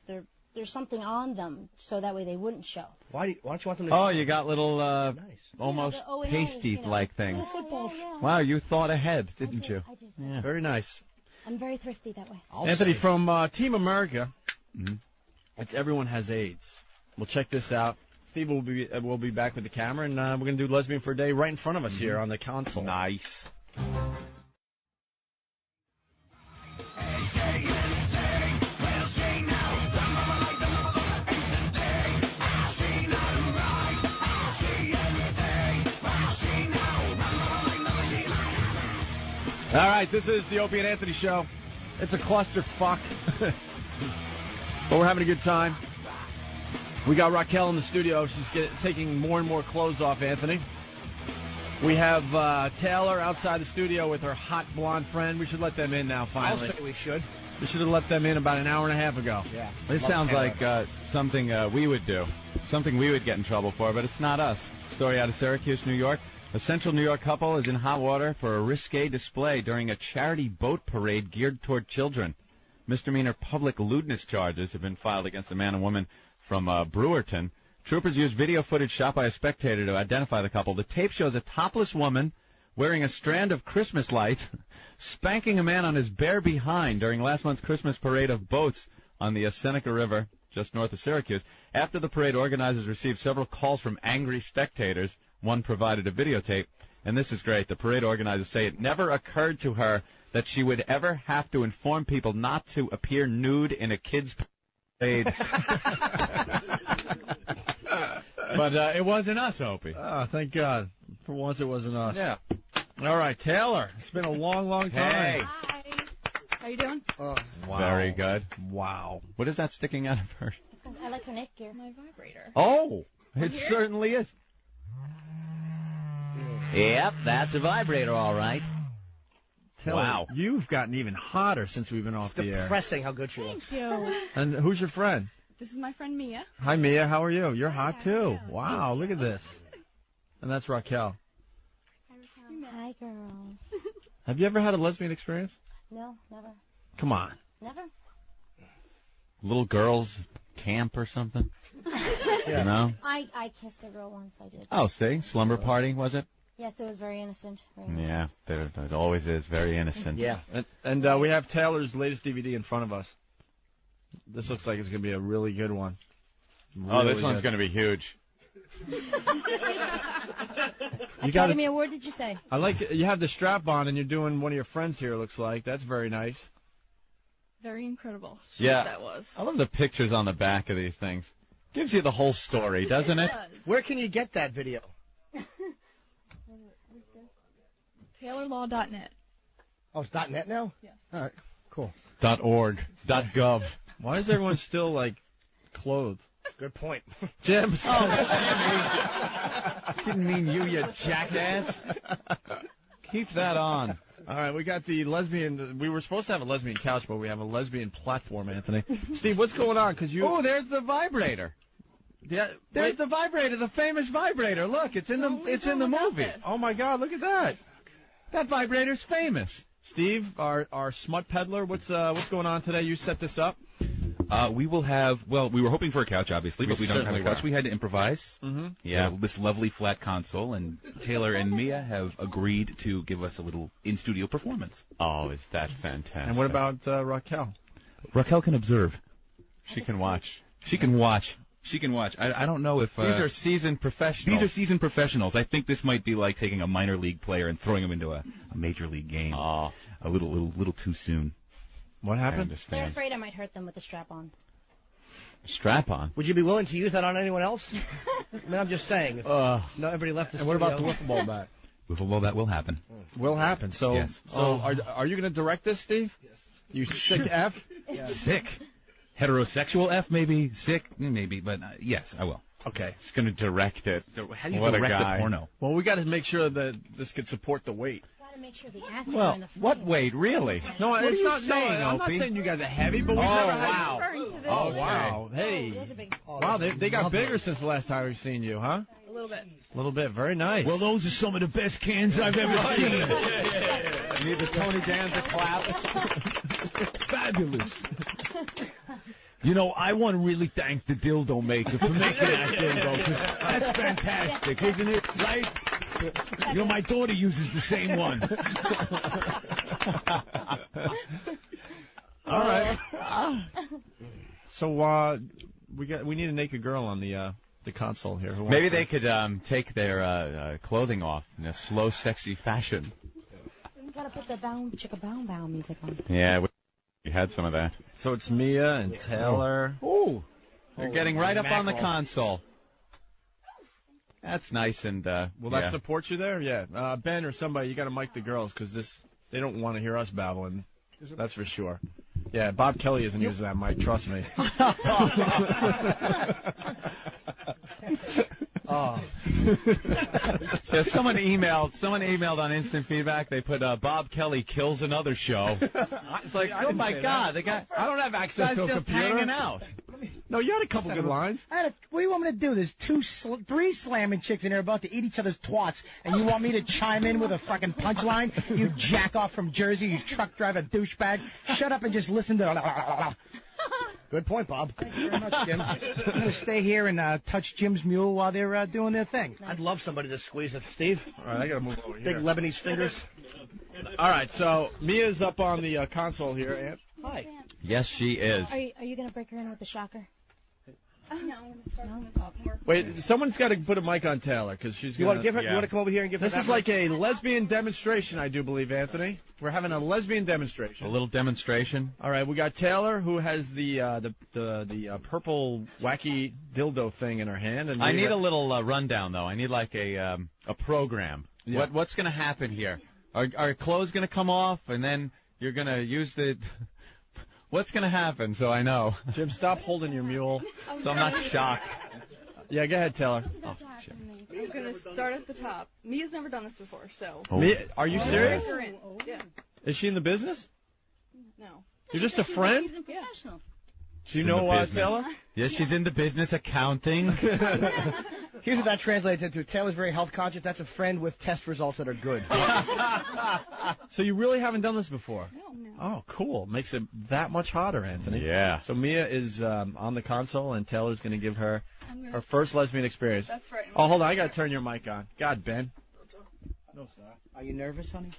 there's something on them, so that way they wouldn't show. Why don't you want them to? Oh, you got little almost the O&As, pasty-like things. Yeah. Wow, you thought ahead, didn't you? I do. Yeah. Very nice. I'm very thrifty that way. Anthony from Team America. Mm-hmm. It's Everyone Has AIDS. We'll check this out. Steve will be back with the camera, and we're going to do Lesbian for a Day right in front of us here on the console. Nice. All right, this is the Opie and Anthony Show. It's a clusterfuck, but we're having a good time. We got Raquel in the studio. She's taking more and more clothes off, Anthony. We have Taylor outside the studio with her hot blonde friend. We should let them in now, finally. I'll say we should. We should have let them in about an hour and a half ago. Yeah. This sounds like something we would do, something we would get in trouble for, but it's not us. Story out of Syracuse, New York. A Central New York couple is in hot water for a risque display during a charity boat parade geared toward children. Misdemeanor public lewdness charges have been filed against a man and woman from Brewerton. Troopers used video footage shot by a spectator to identify the couple. The tape shows a topless woman wearing a strand of Christmas lights spanking a man on his bare behind during last month's Christmas parade of boats on the Seneca River just north of Syracuse. After the parade, organizers received several calls from angry spectators. One provided a videotape, and this is great. The parade organizers say it never occurred to her that she would ever have to inform people not to appear nude in a kid's parade. But it wasn't us, Opie. Oh, thank God. For once, it wasn't us. Yeah. All right, Taylor. It's been a long, long time. Hey. Hi. How you doing? Wow. Very good. Wow. What is that sticking out of her? I like her neck gear. My vibrator. Oh, it certainly is. Yep, that's a vibrator, all right. Taylor, wow. You've gotten even hotter since we've been off the air. Depressing how good she looks. Thank you. And who's your friend? This is my friend Mia. Hi, Mia. How are you? You're hot, too. Wow, look at this. And that's Raquel. Hi, girl. Have you ever had a lesbian experience? No, never. Come on. Never? Little girls camp or something? Yeah. You know? I kissed a girl once, I did. Oh, see? Slumber party, was it? Yes, it was very innocent. Very innocent. Yeah, it always is. Very innocent. Yeah. And we have Taylor's latest DVD in front of us. This looks like it's going to be a really good one. This one's going to be huge. Academy Award, did you say? I like you have the strap on and you're doing one of your friends here, it looks like. That's very nice. Very incredible. Yeah. That was. I love the pictures on the back of these things. Gives you the whole story, doesn't it? Where can you get that video? TaylorLaw.net. Oh, it's .net now? Yes. All right, cool. .org. .gov. Why is everyone still, clothed? Good point. Jim. Didn't mean you jackass. Keep that on. All right, we got the lesbian. We were supposed to have a lesbian couch, but we have a lesbian platform, Anthony. Steve, what's going on? Oh, there's the vibrator. Yeah, there's the vibrator, the famous vibrator. Look, it's in the movie. Oh my God, look at that. That vibrator's famous. Steve, our smut peddler, what's going on today? You set this up. We will have, we were hoping for a couch, obviously, but we don't have a couch. We had to improvise. Mm-hmm. Yeah. This lovely flat console, and Taylor and Mia have agreed to give us a little in-studio performance. Oh, is that fantastic. And what about Raquel? Raquel can observe. She can watch. She can watch. I don't know if... These are seasoned professionals. I think this might be like taking a minor league player and throwing him into a major league game. Oh. A little too soon. What happened? They're afraid I might hurt them with the strap-on. Strap-on? Would you be willing to use that on anyone else? I mean, I'm just saying. If everybody left the And what about the wiffle ball bat? Wiffle ball bat will happen. Will happen. So, yes. Are you going to direct this, Steve? Yes. You sick F? Sick. Heterosexual F, maybe. Sick, maybe. But yes, I will. Okay. He's going to direct it. How do you What a direct guy. a porno? Well, we got to make sure that this could support the weight. Gotta make sure the ass is Well, in the frame. what weight, really? No, What it's are you not saying, I'm not Opie? saying you guys are heavy, but we Oh, never had. wow. Oh, Okay. wow. Hey. Those are big. Wow, they got bigger since the last time we've seen you, huh? A little bit. A little bit. Very nice. Well, those are some of the best cans I've ever seen. You need the Tony Danza clap. Fabulous. You know, I want to really thank the dildo maker for making that dildo, because that's fantastic, isn't it? Right? You know, my daughter uses the same one. All right. So we need a naked girl on the console here. Who Maybe wants they could take their clothing off in a slow, sexy fashion. We gotta put the bound chicka bound bound music on. Yeah, we had some of that. So it's Mia and Taylor. Ooh, they're getting right up on the mackerel. console. That's nice and Will that support you there? Yeah. Ben or somebody, you got to mic the girls because they don't want to hear us babbling. That's for sure. Yeah, Bob Kelly isn't using that mic. Trust me. Oh. Yeah, someone emailed on instant feedback. They put Bob Kelly kills another show. It's like, oh my God, the guy. I don't have access to a just computer. hanging out. No, you had a couple good lines. What do you want me to do? There's three slamming chicks in there about to eat each other's twats, and you want me to chime in with a fucking punchline? You jack off from Jersey, you truck driver douchebag. Shut up and just listen to. Good point, Bob. Thank you very much, Jim. I'm going to stay here and touch Jim's mule while they're doing their thing. I'd love somebody to squeeze it, Steve. All right, I got to move over here. Big Lebanese fingers. All right, so Mia's up on the console here. Ant. Hi. Yes, she is. Are you gonna break her in with the shocker? No, I'm going to start from the top more. Wait, someone's got to put a mic on Taylor because she's. You want to give her? You want to come over here and give her? This is like a lesbian demonstration, I do believe, Anthony. We're having a lesbian demonstration. A little demonstration. All right, we got Taylor who has the purple wacky dildo thing in her hand, and I need a little rundown though. I need like a program. Yeah. What's going to happen here? Are clothes going to come off, and then you're going to use the? What's going to happen? So I know. Jim, stop holding your mule. So I'm not shocked. Yeah, go ahead, Taylor. Oh, I'm going to start at the top. Mia's never done this before, so. Mia, are you serious? Break her in. Yeah. Is she in the business? No. You're just a friend? She's a professional. Do you know Taylor? Yes, she's in the business accounting. Here's what that translates into. Taylor's very health conscious. That's a friend with test results that are good. So you really haven't done this before? No. Oh, cool. Makes it that much hotter, Anthony. Yeah. So Mia is on the console, and Taylor's going to give her her first lesbian experience. That's right. Oh, hold on. I got to turn your mic on. God, Ben. No, sir. Are you nervous, honey?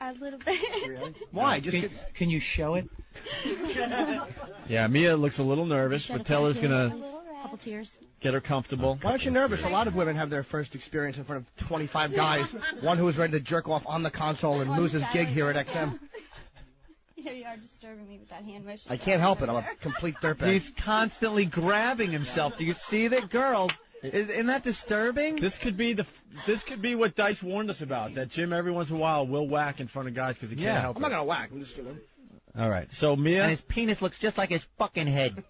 A little bit. Really? Why? Can you show it? Yeah, Mia looks a little nervous, but Taylor's going to Couple tears. get her comfortable. Why aren't you nervous? A lot of women have their first experience in front of 25 guys. One who is ready to jerk off on the console and lose his gig here at XM. Here you are disturbing me with that hand motion. I can't help it. I'm a complete dirtbag. He's constantly grabbing himself. Do you see that, girls? Isn't that disturbing? This could be what Dice warned us about. That Jim every once in a while will whack in front of guys because he can't help I'm not gonna whack. I'm just gonna. All right. So Mia. And his penis looks just like his fucking head.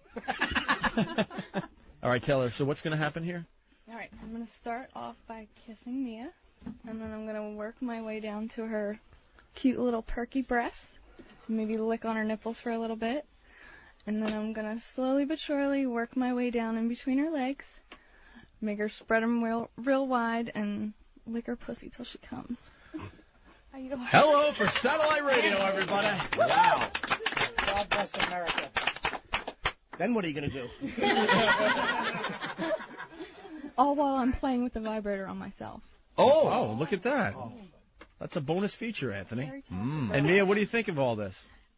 All right, Taylor. So what's gonna happen here? All right. I'm going to start off by kissing Mia, and then I'm going to work my way down to her cute little perky breasts. Maybe lick on her nipples for a little bit. And then I'm going to slowly but surely work my way down in between her legs. Make her spread them real wide and lick her pussy till she comes. Hello for satellite radio, everybody. Wow. God bless America. Then what are you gonna do? All while I'm playing with the vibrator on myself. Oh, look at that. That's a bonus feature, Anthony. And Mia, what do you think of all this?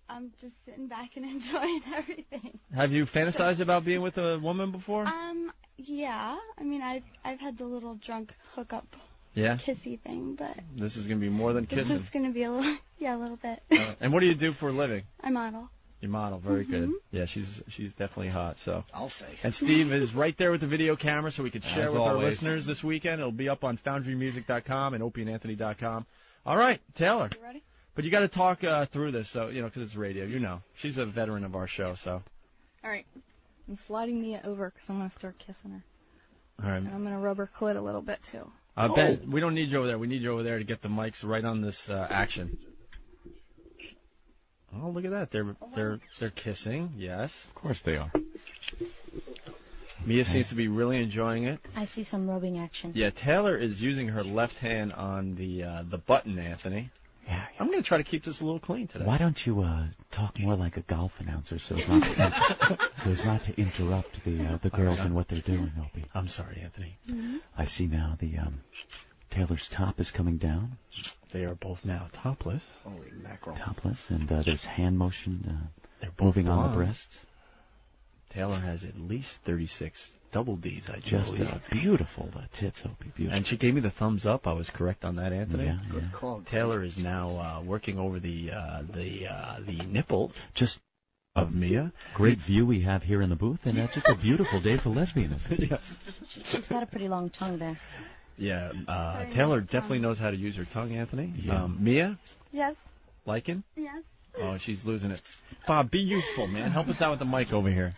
I'm just sitting back and enjoying everything. Have you fantasized about being with a woman before? Yeah. I mean, I've had the little drunk hookup Yeah. kissy thing, but This is gonna be more than this kissing. is gonna be a little bit. And what do you do for a living? I model. You model, very good. Yeah, she's definitely hot. So I'll say. And Steve is right there with the video camera, so we can share As with our always. listeners this weekend. It'll be up on FoundryMusic.com and OpieandAnthony.com. All right, Taylor. You ready? But you got to talk through this, so because it's radio. She's a veteran of our show, so. All right. I'm sliding Mia over because I'm going to start kissing her. All right. And I'm gonna rub her clit a little bit too. Ben, we don't need you over there. We need you over there to get the mics right on this action. Oh, look at that. They're kissing. Yes. Of course they are. Mia seems to be really enjoying it. I see some rubbing action. Yeah, Taylor is using her left hand on the button, Anthony. Yeah. I'm going to try to keep this a little clean today. Why don't you talk more like a golf announcer so as not to interrupt the girls and what they're doing, Opie? I'm sorry, Anthony. Mm-hmm. I see now the Taylor's top is coming down. They are both now topless. Holy mackerel. Topless, and there's hand motion They're both moving on the blonde. breasts. Taylor has at least 36 double Ds, I Just believe. beautiful tits, Opie. Beautiful. And she gave me the thumbs up. I was correct on that, Anthony. Yeah, Good call. Taylor is now working over the nipple just of Mia. Great view we have here in the booth, and just a beautiful day for lesbianism. Yes. She's got a pretty long tongue there. Yeah, Taylor definitely knows how to use her tongue, Anthony. Yeah. Mia, Yes. liking? Yes. Oh, she's losing it. Bob, be useful, man. Help us out with the mic over here.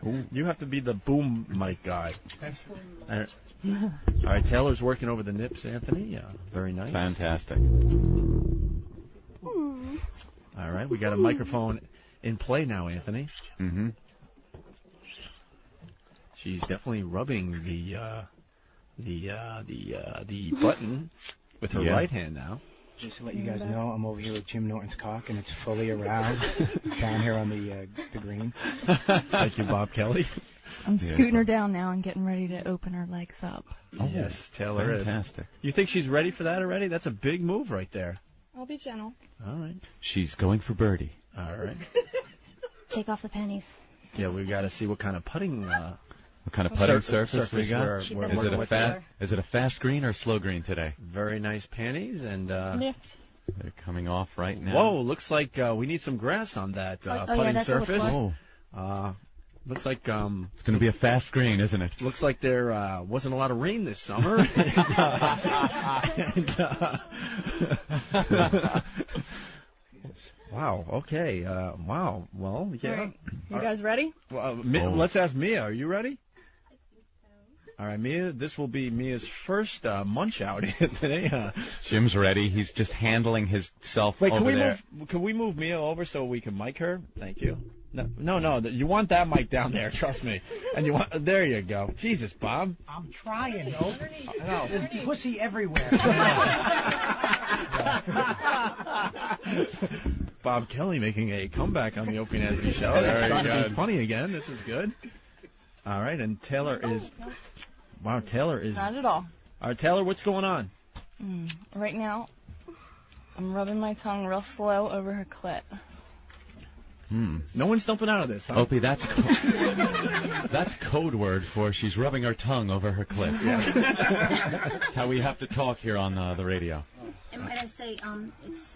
Ooh, you have to be the boom mic guy. All right, Taylor's working over the nips, Anthony. Very nice. Fantastic. All right, we got a microphone in play now, Anthony. Mm-hmm. She's definitely rubbing the button with her right hand now. Just to let you guys know, I'm over here with Jim Norton's cock, and it's fully around down here on the green. Thank you, Bob Kelly. I'm scooting her down now and getting ready to open her legs up. Oh, yes, Taylor fantastic. is. You think she's ready for that already? That's a big move right there. I'll be gentle. All right. She's going for birdie. All right. Take off the panties. Yeah, we got to see what kind of putting. What kind of putting surface we got? We're Is it a fast green or slow green today? Very nice panties and. Lift. They're coming off right now. Whoa! Looks like we need some grass on that putting surface. Looks like it's going to be a fast green, isn't it? Looks like there wasn't a lot of rain this summer. Wow. Okay. Wow. Well, yeah. All right. You guys ready? Well, let's ask Mia. Are you ready? All right, Mia. This will be Mia's first munch out today. Jim's ready. He's just handling himself over there. Can we move Mia over so we can mic her? Thank you. No. You want that mic down there. Trust me. And there you go. Jesus, Bob. I'm trying, though. There's pussy everywhere. Bob Kelly making a comeback on the Opie and Anthony show. Very good. Funny again. This is good. All right, and Taylor is. Wow, Taylor is. Not at all. All right, Taylor, what's going on? Right now, I'm rubbing my tongue real slow over her clit. No one's dumping out of this, huh? Opie, that's code word for she's rubbing her tongue over her clit. That's how we have to talk here on the radio. And might I say,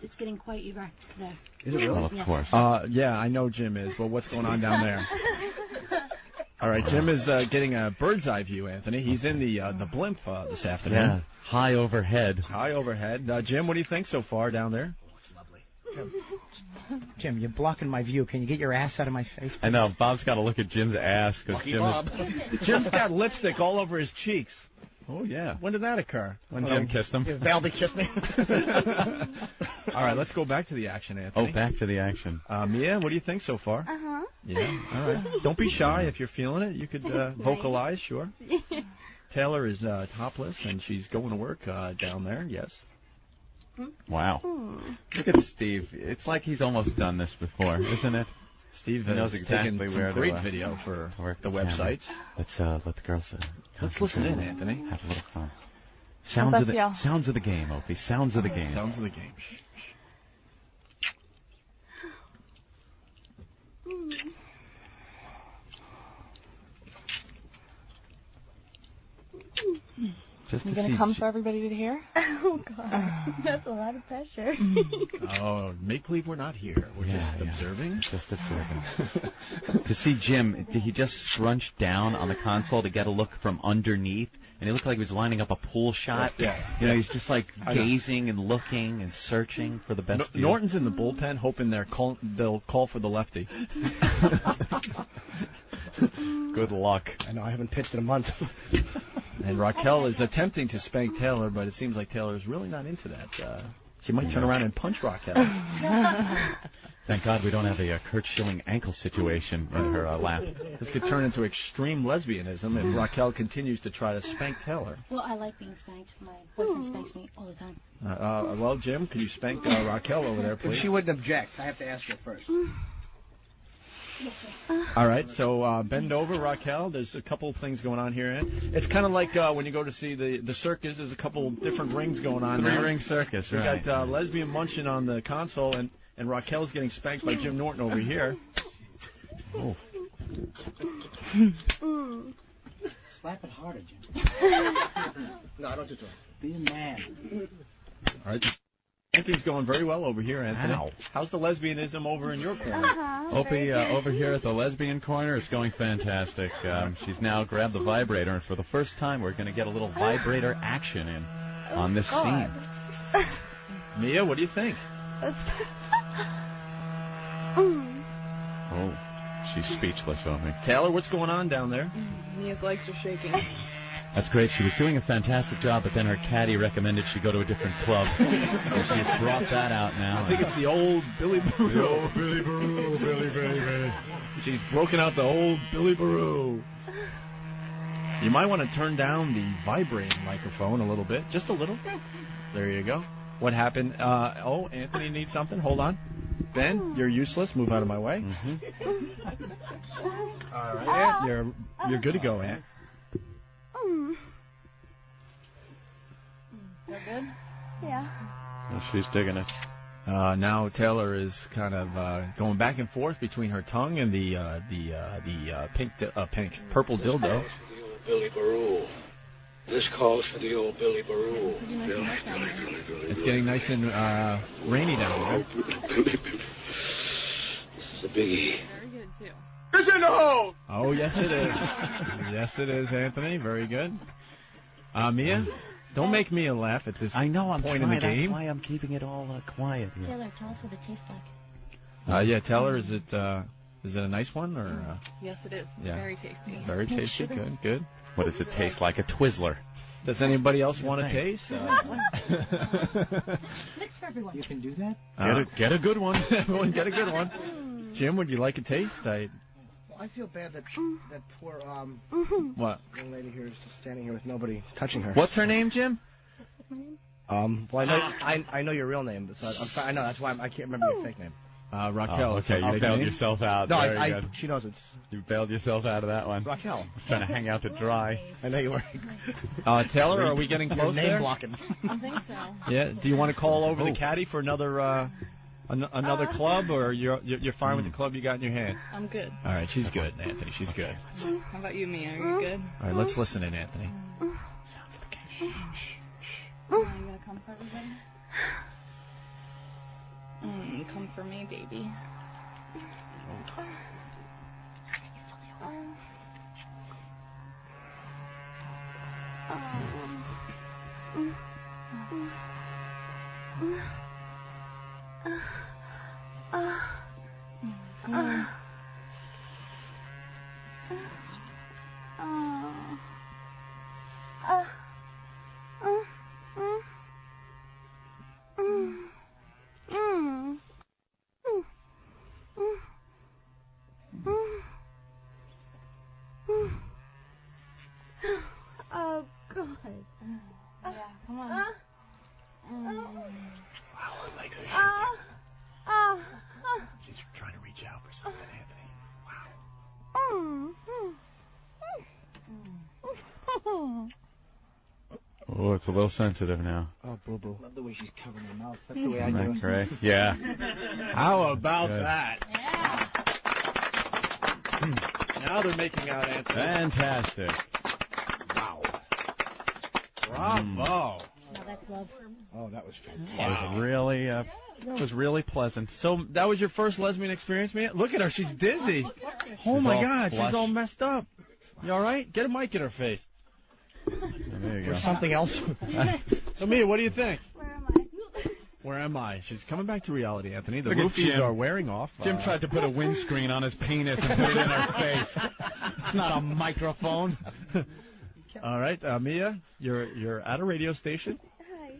it's getting quite erect there. Is it really? Well, of course. Yeah, I know Jim is, but what's going on down there? All right, Jim is getting a bird's eye view, Anthony. He's in the blimp this afternoon. Yeah, high overhead. High overhead. Jim, what do you think so far down there? Jim, you're blocking my view. Can you get your ass out of my face, please? I know. Bob's got to look at Jim's ass because Jim's got lipstick all over his cheeks. Oh, yeah. When did that occur? When Jim kissed him. Valby kissed me. All right, let's go back to the action, Anthony. Oh, back to the action. Mia, what do you think so far? Uh-huh. Yeah, all right. Don't be shy if you're feeling it. You could vocalize, sure. Taylor is topless, and she's going to work down there, yes. Wow. Look at Steve. It's like he's almost done this before, isn't it? Steve knows exactly taken where some great to video for work the camera. websites. Let's let the girls. Let's listen in, Anthony. Have a little fun. Sounds Sounds of the game, Opie. Sounds of the game. Sounds of the game. Just You to gonna see come for everybody to hear? Oh, God. That's a lot of pressure. Oh, make believe we're not here. We're just observing. Just observing. To see Jim, he just scrunched down on the console to get a look from underneath, and he looked like he was lining up a pool shot. Yeah. You know, he's just like gazing and looking and searching for the best view. Norton's in the bullpen hoping they'll call for the lefty. Good luck. I know, I haven't pitched in a month. And Raquel is attempting to spank Taylor, but it seems like Taylor is really not into that. She might turn around and punch Raquel. Thank God we don't have a Kurt Schilling ankle situation in her lap. This could turn into extreme lesbianism if Raquel continues to try to spank Taylor. Well, I like being spanked. My boyfriend spanks me all the time. Well, Jim, can you spank Raquel over there, please? She wouldn't object. I have to ask her first. All right, so bend over, Raquel. There's a couple of things going on here. It's kind of like when you go to see the circus. There's a couple different rings going on. Three-ring circus, right. We got Lesbian munching on the console, and Raquel's getting spanked by Jim Norton over here. Oh. Slap it harder, Jim. No, I don't do it. Be a man. All right. Yankees going very well over here, Anthony. Ow. How's the lesbianism over in your corner? Opie, over here at the lesbian corner, it's going fantastic. She's now grabbed the vibrator, and for the first time, we're going to get a little vibrator action in on this scene. Mia, what do you think? Oh, she's speechless on me. Taylor, what's going on down there? Mia's legs are shaking. That's great. She was doing a fantastic job, but then her caddy recommended she go to a different club. And she's brought that out now. I think it's the old Billy Baroo. The old Billy Baroo, Billy baby. She's broken out the old Billy Baroo. You might want to turn down the vibrating microphone a little bit. Just a little. There you go. What happened? Anthony needs something. Hold on. Ben, you're useless. Move out of my way. All right. Ant, you're good to go, Ant. That good? Yeah. Well, she's digging it. Now Taylor is kind of going back and forth between her tongue and the purple dildo. Billy Baroo. This calls for the old Billy Baroo. It's getting nice and rainy down there. This is a biggie. Very good, too. It's in the hole! Oh, yes it is. Yes it is, Anthony. Very good. Mia, don't make Mia laugh at this point in the game. That's why I'm keeping it all quiet here. Taylor, tell us what it tastes like. Yeah, Taylor, is it a nice one? Or? Yes, it is. Yeah. Very tasty. Very tasty. Sugar. Good. What does it taste like? A Twizzler. Does anybody else want to taste? Mix for everyone. You can do that? Get a good one. Everyone get a good one. Jim, would you like a taste? I feel bad that poor What? young lady here is just standing here with nobody touching her. What's her name, Jim? Well, I know your real name, so I know that's why I can't remember your fake name. Raquel. Okay, you bailed yourself out. No, she knows it's. You bailed yourself out of that one. Raquel. I was trying to hang out to dry. I know you were. Taylor, are we getting close name there? blocking. I think so. Yeah. Do you want to call over the caddy for another club, or you're fine with the club you got in your hand? I'm good. All right, she's good, Anthony. She's good. How about you, Mia? Are you good? All right, let's listen in, Anthony. Sounds of a game. You gonna come for everybody? Come for me, baby. Oh, God. Yeah, come on. Wow, her legs are shaking. She's trying to reach out for something, Anthony. Wow. Oh, it's a little sensitive now. Oh, boo-boo. Love the way she's covering her mouth. That's the way I do Isn't it. that great? Yeah. How about Good. that? Now they're making out, Anthony. Fantastic. Wow. Bravo. Now that's love. Oh, that was fantastic. It was really pleasant. So that was your first lesbian experience, man? Look at her. She's dizzy. Oh, She's my all God. flushed. She's all messed up. You all right? Get a mic in her face. There you Or go. something else. So, Mia, what do you think? Where am Where am I? She's coming back to reality, Anthony. The Look at roofies Jim. are wearing off. Jim tried to put a windscreen on his penis and put it in her face. It's not a microphone. All right, Mia, you're at a radio station. Hi.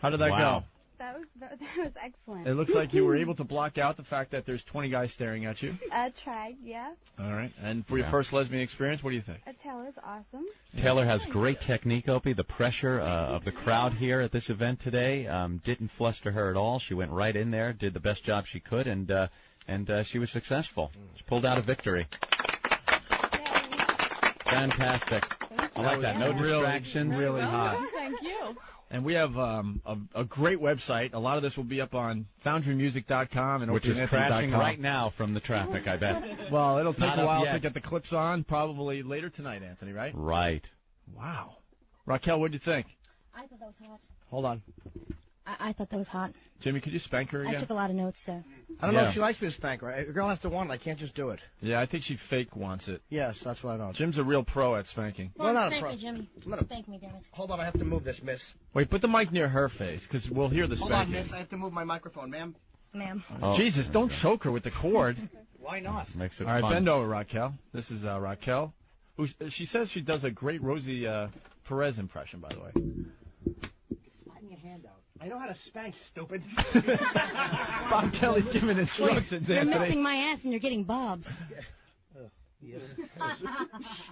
How did that go? That was excellent. It looks like you were able to block out the fact that there's 20 guys staring at you. Tried, yeah. All right. And for your first lesbian experience, what do you think? Taylor's awesome. Taylor has great technique, Opie. The pressure of the crowd here at this event today didn't fluster her at all. She went right in there, did the best job she could, and she was successful. She pulled out a victory. Fantastic. I like that. No distractions. Really hot. Thank you. And we have a great website. A lot of this will be up on FoundryMusic.com and Which is OpieandAnthony.com. crashing right now from the traffic, I bet. Well, it'll take Not a up while yet. to get the clips on. Probably later tonight, Anthony, right? Right. Wow. Raquel, what do you think? I thought that was hot. Hold on. I thought that was hot. Jimmy, could you spank her I again? took a lot of notes, so. I don't know if she likes me to spank her. A girl has to want it. I can't just do it. Yeah, I think she fake wants it. Yes, that's what I know. Jim's a real pro at spanking. Come on, not a spank pro. me, Jimmy. Spank me, damn it. Hold on, I have to move this, miss. Wait, put the mic near her face, because we'll hear the Hold spanking. on, miss. I have to move my microphone, ma'am. Ma'am. Oh. Jesus, don't choke her with the cord. Why not? Makes it All right, fun. bend over, Raquel. This is Raquel. She says she does a great Rosie Perez impression, by the way. Flatten your hand out. I know how to spank, stupid. Bob Kelly's giving instructions, You're Anthony. missing my ass and you're getting Bob's. Yes.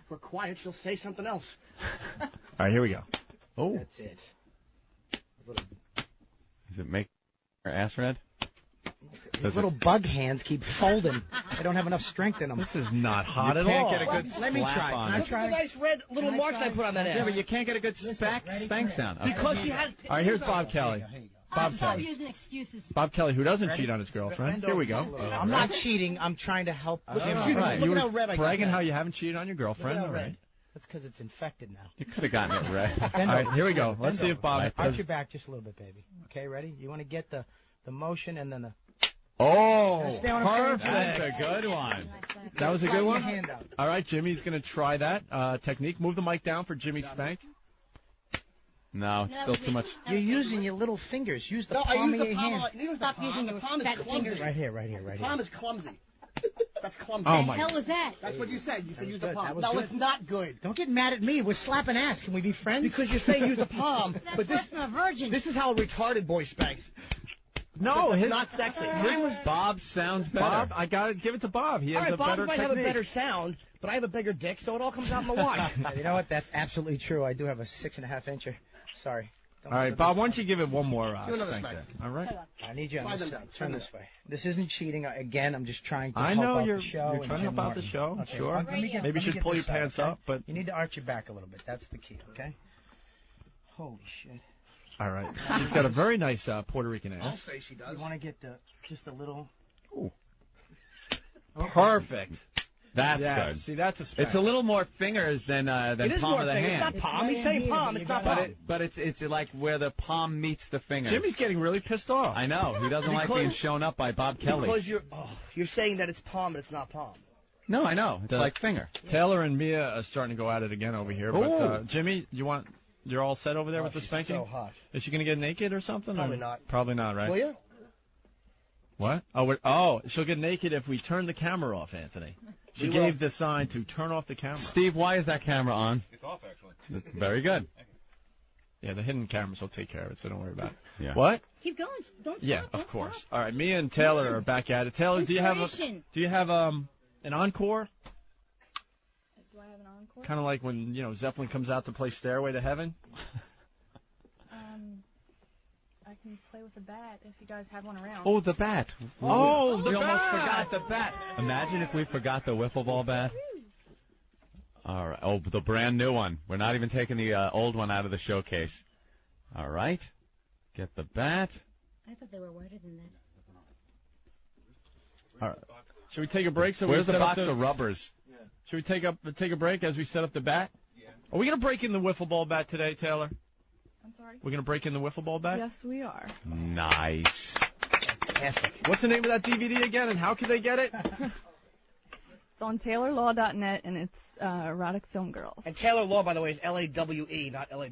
We're quiet. She'll say something else. All right, here we go. Oh. That's it. Does it make her ass red? These little bug hands keep folding. I don't have enough strength in them. This is not hot You at can't all. get a good Let me slap try. on Can I it. Look at the nice red little Can I marks try? I put on that Yeah, ass. but you can't get a good spank sound. Because she has. All right, here's Bob Kelly. Bob Stop Kelly. using excuses. Bob Kelly, who doesn't cheat on his girlfriend. Here we go. I'm not cheating. I'm trying to help him. Excuse me, Right, look you at were how red I got bragging that. how you haven't cheated on your girlfriend. Look at All how right. red. That's because it's infected now. You could have gotten it red. All right, here we go. Let's see if Bob Right. Arch does. your back just a little bit, baby. Okay, ready? You want to get the motion and then the... Oh, Understand what I'm saying? That's a good one. That was a good Flatten your one? hand out. All right, Jimmy's going to try that technique. Move the mic down for Jimmy Spank. No, it's still too much. You're using your little fingers. Use the No, I palm use of the your palm. hand. Use the Stop palm. using The your palm is fat clumsy. fingers. Right here, right here, right The palm here. is clumsy. That's clumsy. Oh, the my. hell was that? That's what you said. You said use the good. palm. That was No, good. it's not good. Don't get mad at me. We're slapping ass. Can we be friends? Because you're saying use the palm, That's but this worse than a virgin. this is how a retarded boy spanks. No, It's his not sexy. Bob sounds better. Bob. I got to give it to Bob. He All has right, a Bob better might technique. have a better sound, but I have a bigger dick, so it all comes out in the wash. You know what? That's absolutely true. I do have a 6.5 incher. Sorry. Don't All right, slip Bob, this why don't you give it one more Do another spank spank. there? All right. I need you on Slide this them side. down. Turn this way. This isn't cheating. Again, I'm just trying to I help know out you're the show. you're and trying to Jim help out the Martin. show. Okay, Sure. let me get- Maybe you let me should get pull your this side, pants okay? up, but You need to arch your back a little bit. That's the key, okay? Holy shit. all right. She's got a very nice Puerto Rican I'll ass. say she does. You want to get just a little... Perfect. That's Yes. good. See, that's a spank. It's a little more fingers than It is palm more of the fingers. hand. It's not palm. He's saying palm. It's not palm. But it's like where the palm meets the finger. Jimmy's getting really pissed off. I know. He doesn't like Because- being shown up by Bob Kelly. Because you're saying that it's palm, but it's not palm. No, I know. It's The- like finger. Taylor and Mia are starting to go at it again over here. But Ooh. Jimmy, you're all set over there with the She's spanking? so hot. Is she going to get naked or something? Probably or? not. Probably not, right? Will you? What? She'll get naked if we turn the camera off, Anthony. She We gave will. the sign to turn off the camera. Steve, why is that camera on? It's off, actually. Very good. Yeah, the hidden cameras will take care of it, so don't worry about it. Yeah. What? Keep going. Don't stop. Yeah, Don't of course. stop. All right, Mia and Taylor are back at it. Taylor, do you have Inspiration. an encore? Do I have an encore? Kind of like when Zeppelin comes out to play Stairway to Heaven. I can play with the bat if you guys have one around. Oh, the bat. Oh, we the almost bat. forgot the bat. Imagine if we forgot the wiffle ball bat. All right. Oh, the brand new one. We're not even taking the old one out of the showcase. All right. Get the bat. I thought they were whiter than that. All right. Should we take a break? So Where's we the set up box of rubbers? Should we take a break as we set up the bat? Yeah. Are we gonna break in the wiffle ball bat today, Taylor? I'm sorry? We're gonna break in the wiffle ball bat. Yes, we are. Nice. What's the name of that DVD again, and how can they get it? It's on TaylorLaw.net, and it's Erotic Film Girls. And Taylor Law, by the way, is Lawe, not Law,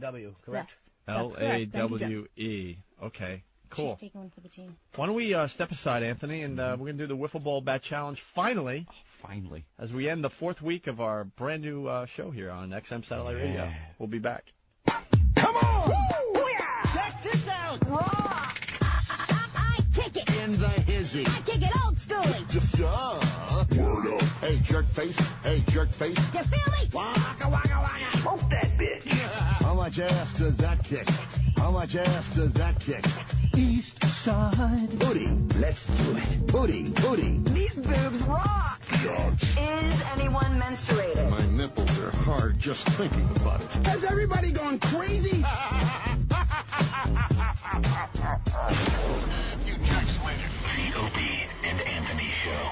correct? Yes, that's correct. Thank you, Jeff. LAWE. Okay. Cool. She's taking one for the team. Why don't we step aside, Anthony, and we're going to do the Wiffle Ball Bat Challenge finally. Finally. As we end the 4th week of our brand new show here on XM Satellite Radio. We'll be back. Come on! Woo! Check this out! Rock! I kick it! In the hizzy. I kick it old schooly! Word up. Hey, jerk face. Hey, jerk face. You feel me? Waka, waka, waka. Smoke that bitch. How much ass does that kick? How much ass does that kick? East side. Booty. Let's do it. Booty, booty. These boobs rock! Is anyone menstruating? My nipples are hard just thinking about it. Has everybody gone crazy? The Opie and Anthony Show.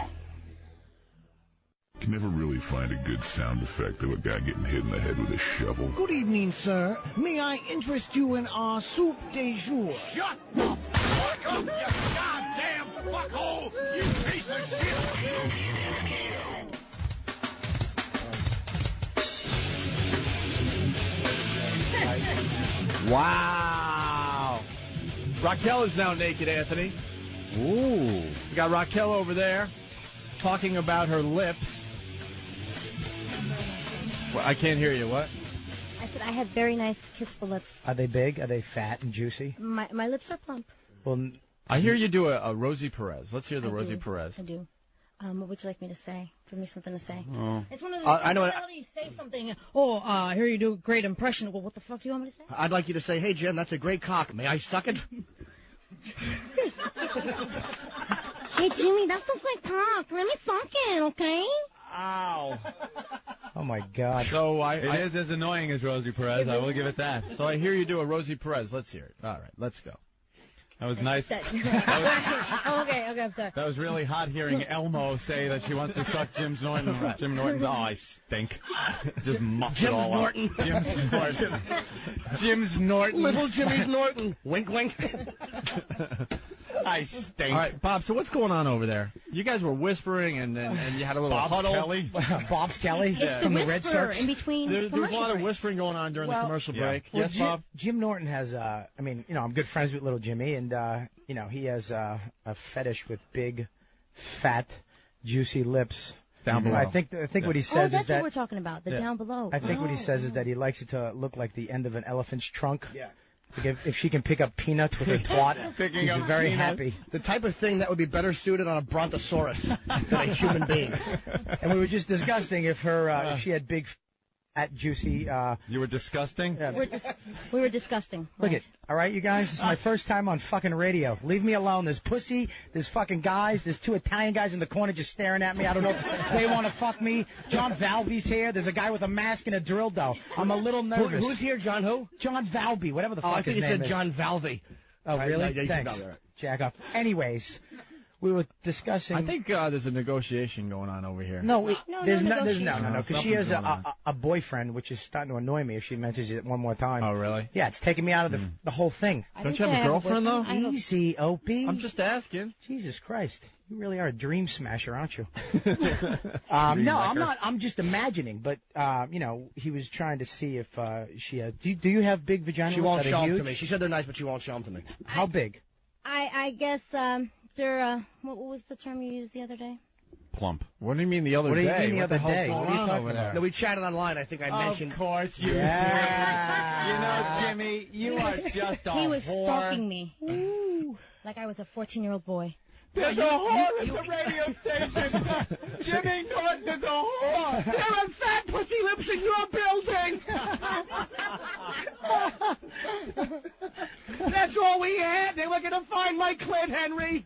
Can never really find a good sound effect of a guy getting hit in the head with a shovel. Good evening, sir. May I interest you in our soup de jour? Shut the fuck up, you goddamn fuckhole! You piece of shit! The Opie and Anthony Show. Wow. Raquel is now naked, Anthony. Ooh. We got Raquel over there talking about her lips. Well, I can't hear you. What? I said I have very nice, kissful lips. Are they big? Are they fat and juicy? My lips are plump. Well, I hear you do a Rosie Perez. Let's hear the I Rosie do. Perez. I do. What would you like me to say? Give me something to say. Oh. It's one of those I know things what- where you say something. Oh, I hear you do a great impression. Well, what the fuck do you want me to say? I'd like you to say, hey, Jim, that's a great cock. May I suck it? Hey, Jimmy, that's a great cock. Let me suck it, okay? Ow. Oh, my God. So It is as annoying as Rosie Perez. I will give it that. So I hear you do a Rosie Perez. Let's hear it. All right, let's go. That was nice. okay, I'm sorry. That was really hot hearing Elmo say that she wants to suck Jim Norton's. Oh, I stink. Just muffed it Jim's all Norton. up. Jim's Norton. Jim's Norton. Little Jimmy's Norton. Wink, wink. I stink. All right, Bob, so what's going on over there? You guys were whispering, and you had a little Bob's huddle. Kelly? Bob's Kelly? It's the From the Red whisper Sox? in between There was a commercial lot of breaks. whispering going on during the commercial break. Well, Yes, Bob? Jim Norton has, I'm good friends with little Jimmy, and, he has a fetish with big, fat, juicy lips. Down below. I think what he Oh, says that's is that... what we're talking about, the down below. I think what he says is that he likes it to look like the end of an elephant's trunk. Yeah. If she can pick up peanuts with her twat, he's very happy. The type of thing that would be better suited on a brontosaurus than a human being. And we were just discussing if she had big, fat, juicy. You were disgusting? Yeah. We were disgusting. Look it, all right, you guys. This is my first time on fucking radio. Leave me alone. There's pussy. There's fucking guys. There's 2 Italian guys in the corner just staring at me. I don't know if they want to fuck me. John Valby's here. There's a guy with a mask and a Drilldo. I'm a little nervous. Who's here, John? Who? John Valby, whatever the fuck I think his you name said is. John Valvey. Oh, really? Yeah, Thanks. Jack off. Anyways, we were discussing. I think there's a negotiation going on over here. No, there's no, negotiation. because she has Something's going a boyfriend, which is starting to annoy me if she mentions it one more time. Oh, really? Yeah, it's taking me out of the whole thing. Don't you have a girlfriend, though? Easy, Opie. I'm just asking. Jesus Christ. You really are a dream smasher, aren't you? No, I'm not. I'm just imagining. But, he was trying to see if she has. Do you have big vaginas? She won't Are they show them huge? to me. She said they're nice, but she won't show them to me. How big? I guess they're, what was the term you used the other day? Plump. What do you mean the other What do you day? mean the What other hell's day? going What are you on talking over there? about? No, we chatted online. I think I mentioned. Of course you did. You know, Jimmy, you are just a He was whore. stalking me. Like I was a 14-year-old boy. There's a whore at the radio station. Jimmy Norton is a whore. There are fat pussy lips in your building. That's all we had. They were going to find my Clint Henry.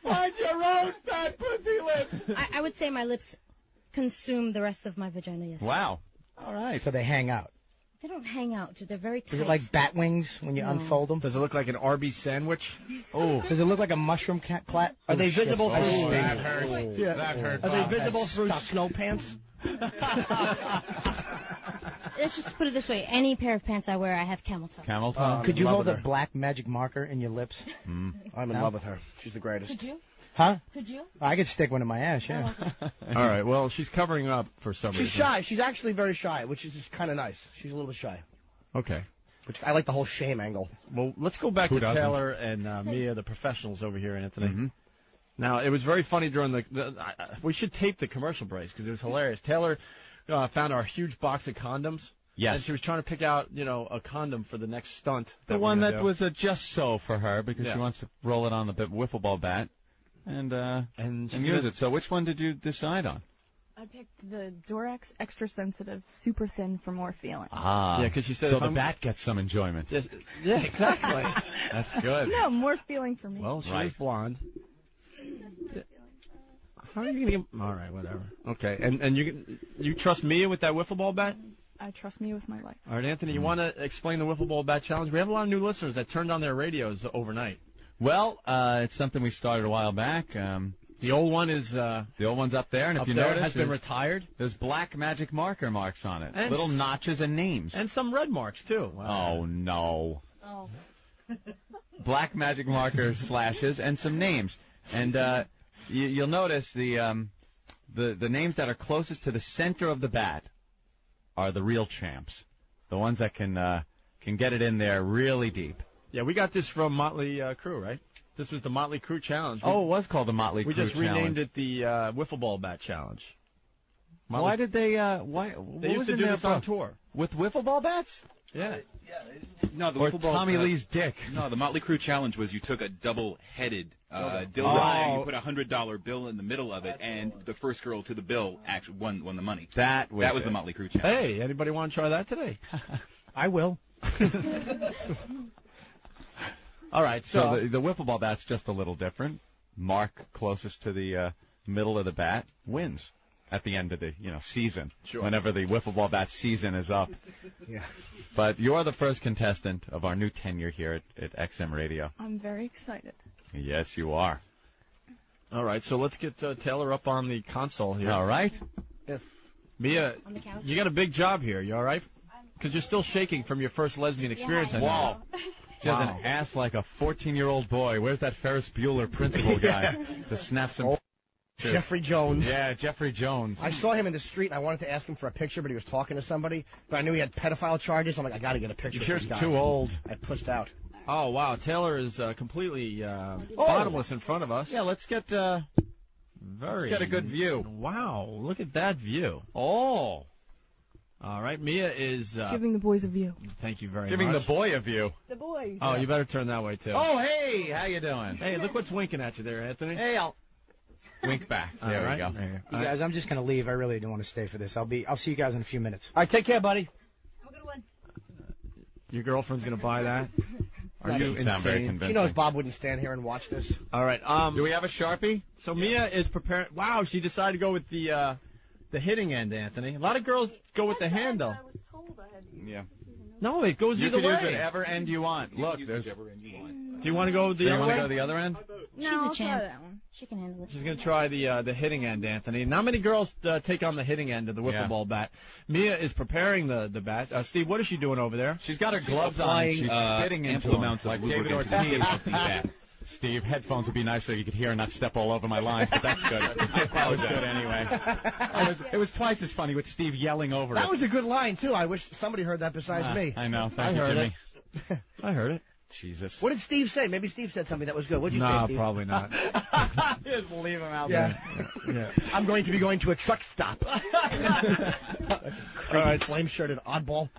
Find your own fat pussy lips. I would say my lips consume the rest of my vagina, yes. Wow. All right. So they hang out. They don't hang out. They're very tight. Is it like bat wings when you unfold them? Does it look like an Arby's sandwich? Oh. Does it look like a mushroom clat? Are they visible through? Oh, that hurt. Yeah. That hurt. Are they Bob. visible through snow pants? Let's just put it this way. Any pair of pants I wear, I have camel toe. Camel toe? Could you love hold with a her. black magic marker in your lips? I'm in love with her. She's the greatest. Could you? Huh? Could you? I could stick one in my ass, yeah. All right. Well, she's covering up for some She's reason. shy. She's actually very shy, which is just kind of nice. She's a little bit shy. Okay. Which I like the whole shame angle. Well, let's go back Who to doesn't? Taylor and Mia, the professionals over here, Anthony. Mm-hmm. Now, it was very funny during we should tape the commercial breaks because it was hilarious. Taylor found our huge box of condoms. Yes. And she was trying to pick out, a condom for the next stunt. The we're one gonna that do. was a just so for her because Yeah. she wants to roll it on the wiffle ball bat and use it. So which one did you decide on? I picked the Durex Extra Sensitive Super Thin for more feeling. Ah. Yeah, because she said so if the I'm- bat gets some enjoyment. Yeah, exactly. That's good. No, more feeling for me. Well, she Right. was blonde. How are you gonna get? All right, whatever. Okay, and you trust Mia with that wiffle ball bat? I trust me with my life. All right, Anthony, you want to explain the wiffle ball bat challenge? We have a lot of new listeners that turned on their radios overnight. Well, it's something we started a while back. The old one is the old one's up there, and up if you there, notice, has been there's- retired, there's black magic marker marks on it, And little s- notches and names. and some red marks too. Wow. Oh no. Oh. Black magic markers, slashes, and some names. And you'll notice the names that are closest to the center of the bat are the real champs, the ones that can get it in there really deep. Yeah, we got this from Motley Crue, right? This was the Motley Crue challenge. Oh, it was called the Motley Crue We just challenge. renamed it the wiffle ball bat challenge. Why did they? Why? They used to do this on tour with wiffle ball bats? Yeah. No, the Or wiffle ball, Tommy Lee's dick. No, the Motley Crue challenge was you took a double-headed dildo Oh. and you put a $100 bill in the middle of it, and the first girl to the bill actually won the money. That was the Motley Crue challenge. Hey, anybody want to try that today? I will. All right, So the wiffle ball bat's just a little different. Mark closest to the middle of the bat wins at the end of the season. Sure. Whenever the wiffle ball bat season is up. Yeah. But you're the first contestant of our new tenure here at XM Radio. I'm very excited. Yes, you are. all right, so let's get Taylor up on the console here. All right. Mia, On the couch? you got a big job here. You all right? Because you're still shaking from your first lesbian experience. I know. Wow. She has an ass like a 14-year-old boy. Where's that Ferris Bueller principal guy to snap some? Jeffrey Jones. Yeah, Jeffrey Jones. I saw him in the street, and I wanted to ask him for a picture, but he was talking to somebody. But I knew he had pedophile charges. I'm like, I got to get a picture. You're of this guy. too old. I pushed out. Oh, wow. Taylor is completely bottomless in front of us. Yeah, let's get a good view. Wow, look at that view. Oh. All right, Mia is... Giving the boys a view. Thank you very Giving much. the boy a view. The boys. Oh, you better turn that way, too. Oh, hey, how you doing? Hey, look what's winking at you there, Anthony. Hey, I'll wink back. There All we go. right. There You guys, I'm just gonna leave. I really don't want to stay for this. I'll see you guys in a few minutes. All right, take care, buddy. Have a good one. Your girlfriend's going to buy that? Are you Doesn't sound very insane? convincing. She knows Bob wouldn't stand here and watch this. All right. Do we have a Sharpie? So Mia is preparing. Wow, she decided to go with the hitting end, Anthony. A lot of girls go with the handle. I was told I had to. Yeah. No, it goes You either can way. use whatever end you want. Look, there's. Do you want to go So the you other want to way? go the other end? No, I'll try that one. She can handle it. She's going to try the hitting end, Anthony. Not many girls take on the hitting end of the wiffle Yeah. ball bat. Mia is preparing the bat. Steve, what is she doing over there? She's got her gloves on. applying, She's spitting into ample them amounts of like David lubricant to Ortiz. the tip of the bat. Steve, headphones would be nice so you could hear and not step all over my lines, but that's good. That was good anyway. It was twice as funny with Steve yelling over it. That was a good line, too. I wish somebody heard that besides me. I know. I Thank you, heard Jimmy. it. I heard it. Jesus. What did Steve say? Maybe Steve said something that was good. What did you say, No, Steve? probably not. Just leave him out Yeah. Yeah. I'm going to be going to a truck stop. All right. Flame-shirted oddball.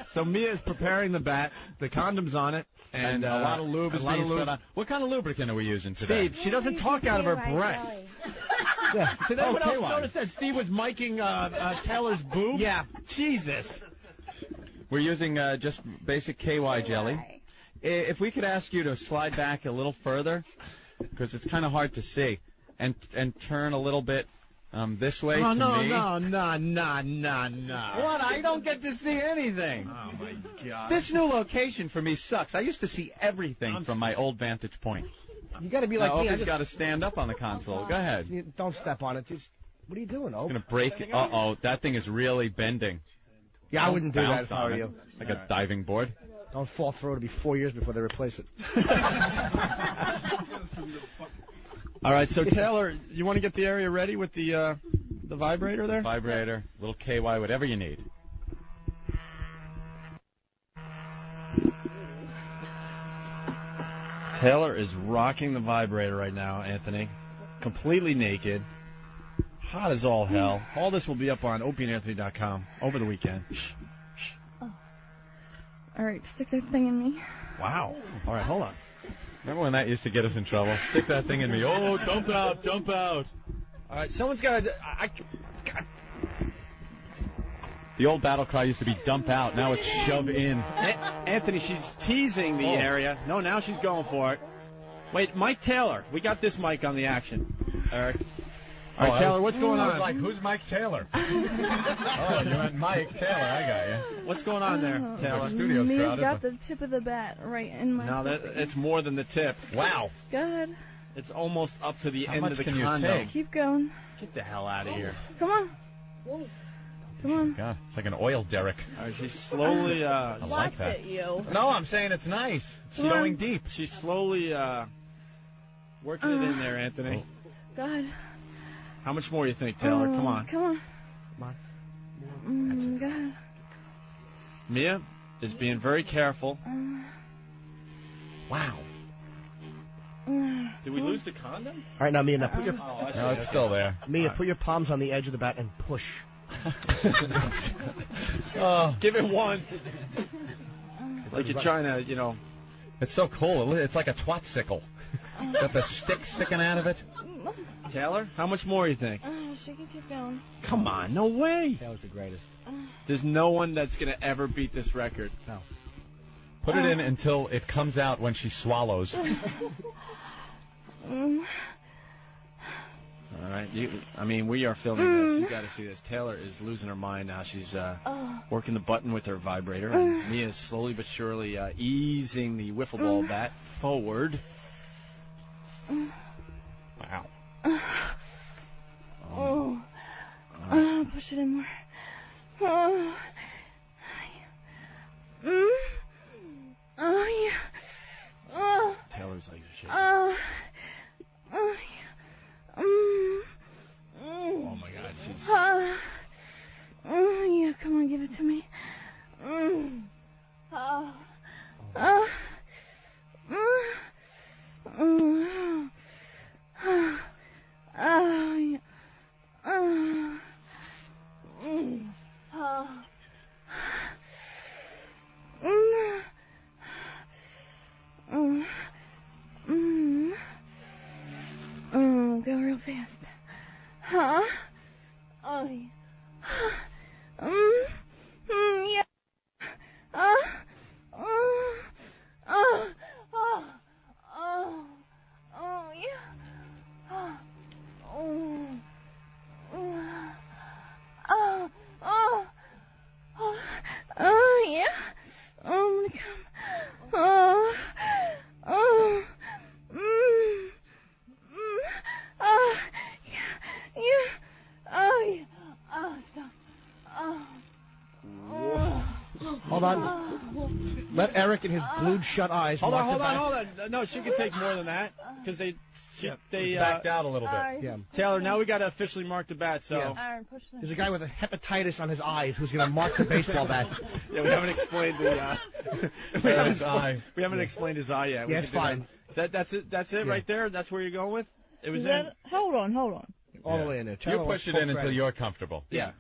So Mia is preparing the bat. The condom's on it. And a lot of lube is being spit on. What kind of lubricant are we using today? Steve, she doesn't talk out of her breath. Yeah. Did anyone else K-Y. notice that Steve was miking Taylor's boob? Yeah. Jesus. We're using just basic KY jelly. If we could ask you to slide back a little further, because it's kind of hard to see, and turn a little bit this way Oh, to no, me. no. What? I don't get to see anything. Oh, my God. This new location for me sucks. I used to see everything from my old vantage point. You got to be like me. I Opie's just- got to stand up on the console. Go ahead. You don't step on it. Just, what are you doing, Ope? Gonna break. Uh-oh, that thing is really bending. Yeah, I wouldn't do that Bounce if I were on it. you. Like a diving board. Don't fall through. It'll be 4 years before they replace it. All right, so Taylor, you want to get the area ready with the vibrator there? Vibrator, little KY, whatever you need. Taylor is rocking the vibrator right now, Anthony. Completely naked. Hot as all hell. All this will be up on opieandanthony.com over the weekend. All right, stick that thing in me. Wow. All right, hold on. Remember when that used to get us in trouble? Stick that thing in me. Oh, dump out, dump out. All right, someone's got to... The old battle cry used to be dump out. Now it's shove in. Anthony, she's teasing the area. No, now she's going for it. Wait, Mike Taylor. We got this mic on the action. Eric. All right, Taylor, what's going on? I was like, who's Mike Taylor? Oh, you meant Mike Taylor. I got you. What's going on there, Taylor? The studio's Mia's crowded. got the tip of the bat right in my No, it's more than the tip. Wow. Go ahead. It's almost up to the How end much of the can you condom. take? Keep going. Get the hell out of here. Come on. Come on. God, it's like an oil derrick. All right, she's slowly... I like Watch that. it, you. No, I'm saying it's nice. It's going deep. She's slowly working it in there, Anthony. God. How much more you think, Taylor? Come on. Come on. God. Mia is being very careful. Wow. Did we lose the condom? All right, now, Mia, now put your... No, it's still there. Mia, put your palms on the edge of the bat and push. Give it one. Like you're trying to, you know... It's so cool. It's like a twat-sickle. Got the stick sticking out of it. Taylor, how much more you think? She can keep going. Come on, no way. That was the greatest. There's no one that's going to ever beat this record. No. Put it in until it comes out when she swallows. All right, we are filming this. You got to see this. Taylor is losing her mind now. She's working the button with her vibrator, and Mia is slowly but surely easing the wiffle ball bat forward. Wow. Push it in more. Oh, yeah. Taylor's legs are shaking. Oh my God, she's. Yeah, come on, give it to me. Go real fast. Huh? Oh, yeah. Yeah. Yeah. Yeah. I'm gonna come. Hold on. Let Eric and his glued shut eyes. Hold walk on. No, she can take more than that because they backed out a little bit. Yeah. Taylor, now we got to officially mark the bat. So Yeah. There's a guy with a hepatitis on his eyes who's going to mark the baseball bat. Yeah, we haven't explained the. We haven't explained his eye yet. Yeah, it's fine. That's it. That's it right there. That's where you're going with. It was in. Hold on. All the way in there. You push it in until you're comfortable. Yeah.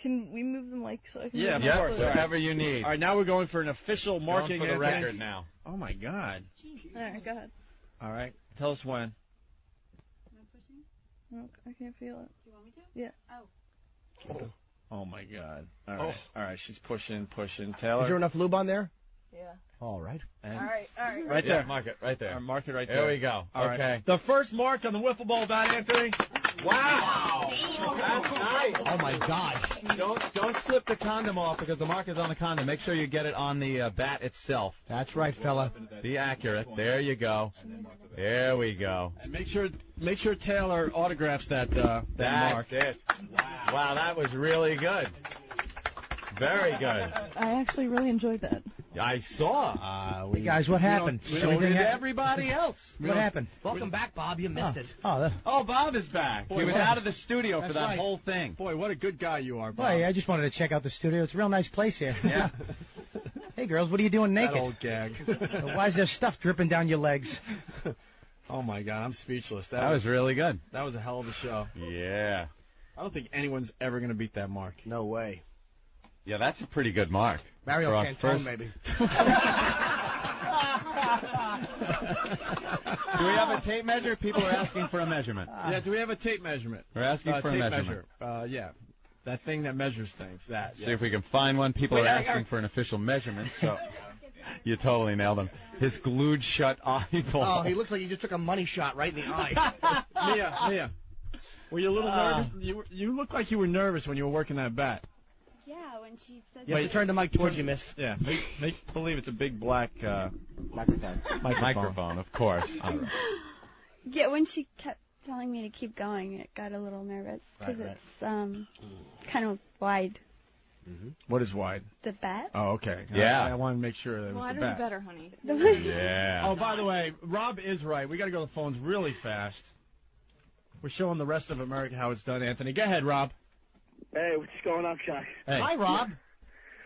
Can we move them so I can? Yeah, move of them? course. Whatever you need. All right, now we're going for an official marking for the Anthony. record now. Oh my God. All right, go ahead. All right, tell us when. No, I can't feel it. Do you want me to? Yeah. Oh my God. All right. All right, she's pushing. Taylor. Is there enough lube on there? Yeah. All right. All right. Right there. Mark it right there. Mark it right There there. we go. All Okay. right. The first mark on the wiffle ball bat, Anthony. Wow. That's nice. Oh my God. Don't slip the condom off because the mark is on the condom. Make sure you get it on the bat itself. That's right, fella. Be accurate. There you go. There we go. And make sure Taylor autographs that mark. That's it. Wow, that was really good. Very good. I actually really enjoyed that. I saw. Hey guys, what happened? So did everybody else. What happened? Welcome back, Bob. You missed it. Oh, Bob is back. He was out of the studio for that whole thing. Boy, what a good guy you are, Bob. Well, yeah, I just wanted to check out the studio. It's a real nice place here. Yeah. Hey, girls, what are you doing naked? That old gag. Why is there stuff dripping down your legs? Oh, my God. I'm speechless. That was really good. That was a hell of a show. Yeah. I don't think anyone's ever going to beat that mark. No way. Yeah, that's a pretty good mark. Mario For our Cantone, first- maybe. Do we have a tape measure? People are asking for a measurement. Yeah, do we have a tape measurement? We're asking for a tape measurement. measure. Yeah. That thing that measures things. That. See if we can find one. People are asking for an official measurement, so you totally nailed him. His glued shut eyeball. Oh, he looks like he just took a money shot right in the eye. Mia, were you a little nervous? You looked like you were nervous when you were working that bat. Yeah, when she said. You have to turn the mic towards you, miss. Yeah, make believe it's a big black microphone. Microphone, of course. Yeah, when she kept telling me to keep going, it got a little nervous because it's kind of wide. What is wide? The bat. Oh, okay. Yeah. I want to make sure that it was Wider the the bat. better, honey. Yeah. Oh, by the way, Rob is right. We got to go to the phones really fast. We're showing the rest of America how it's done, Anthony. Go ahead, Rob. Hey, what's going on, guys? Hey. Hi, Rob.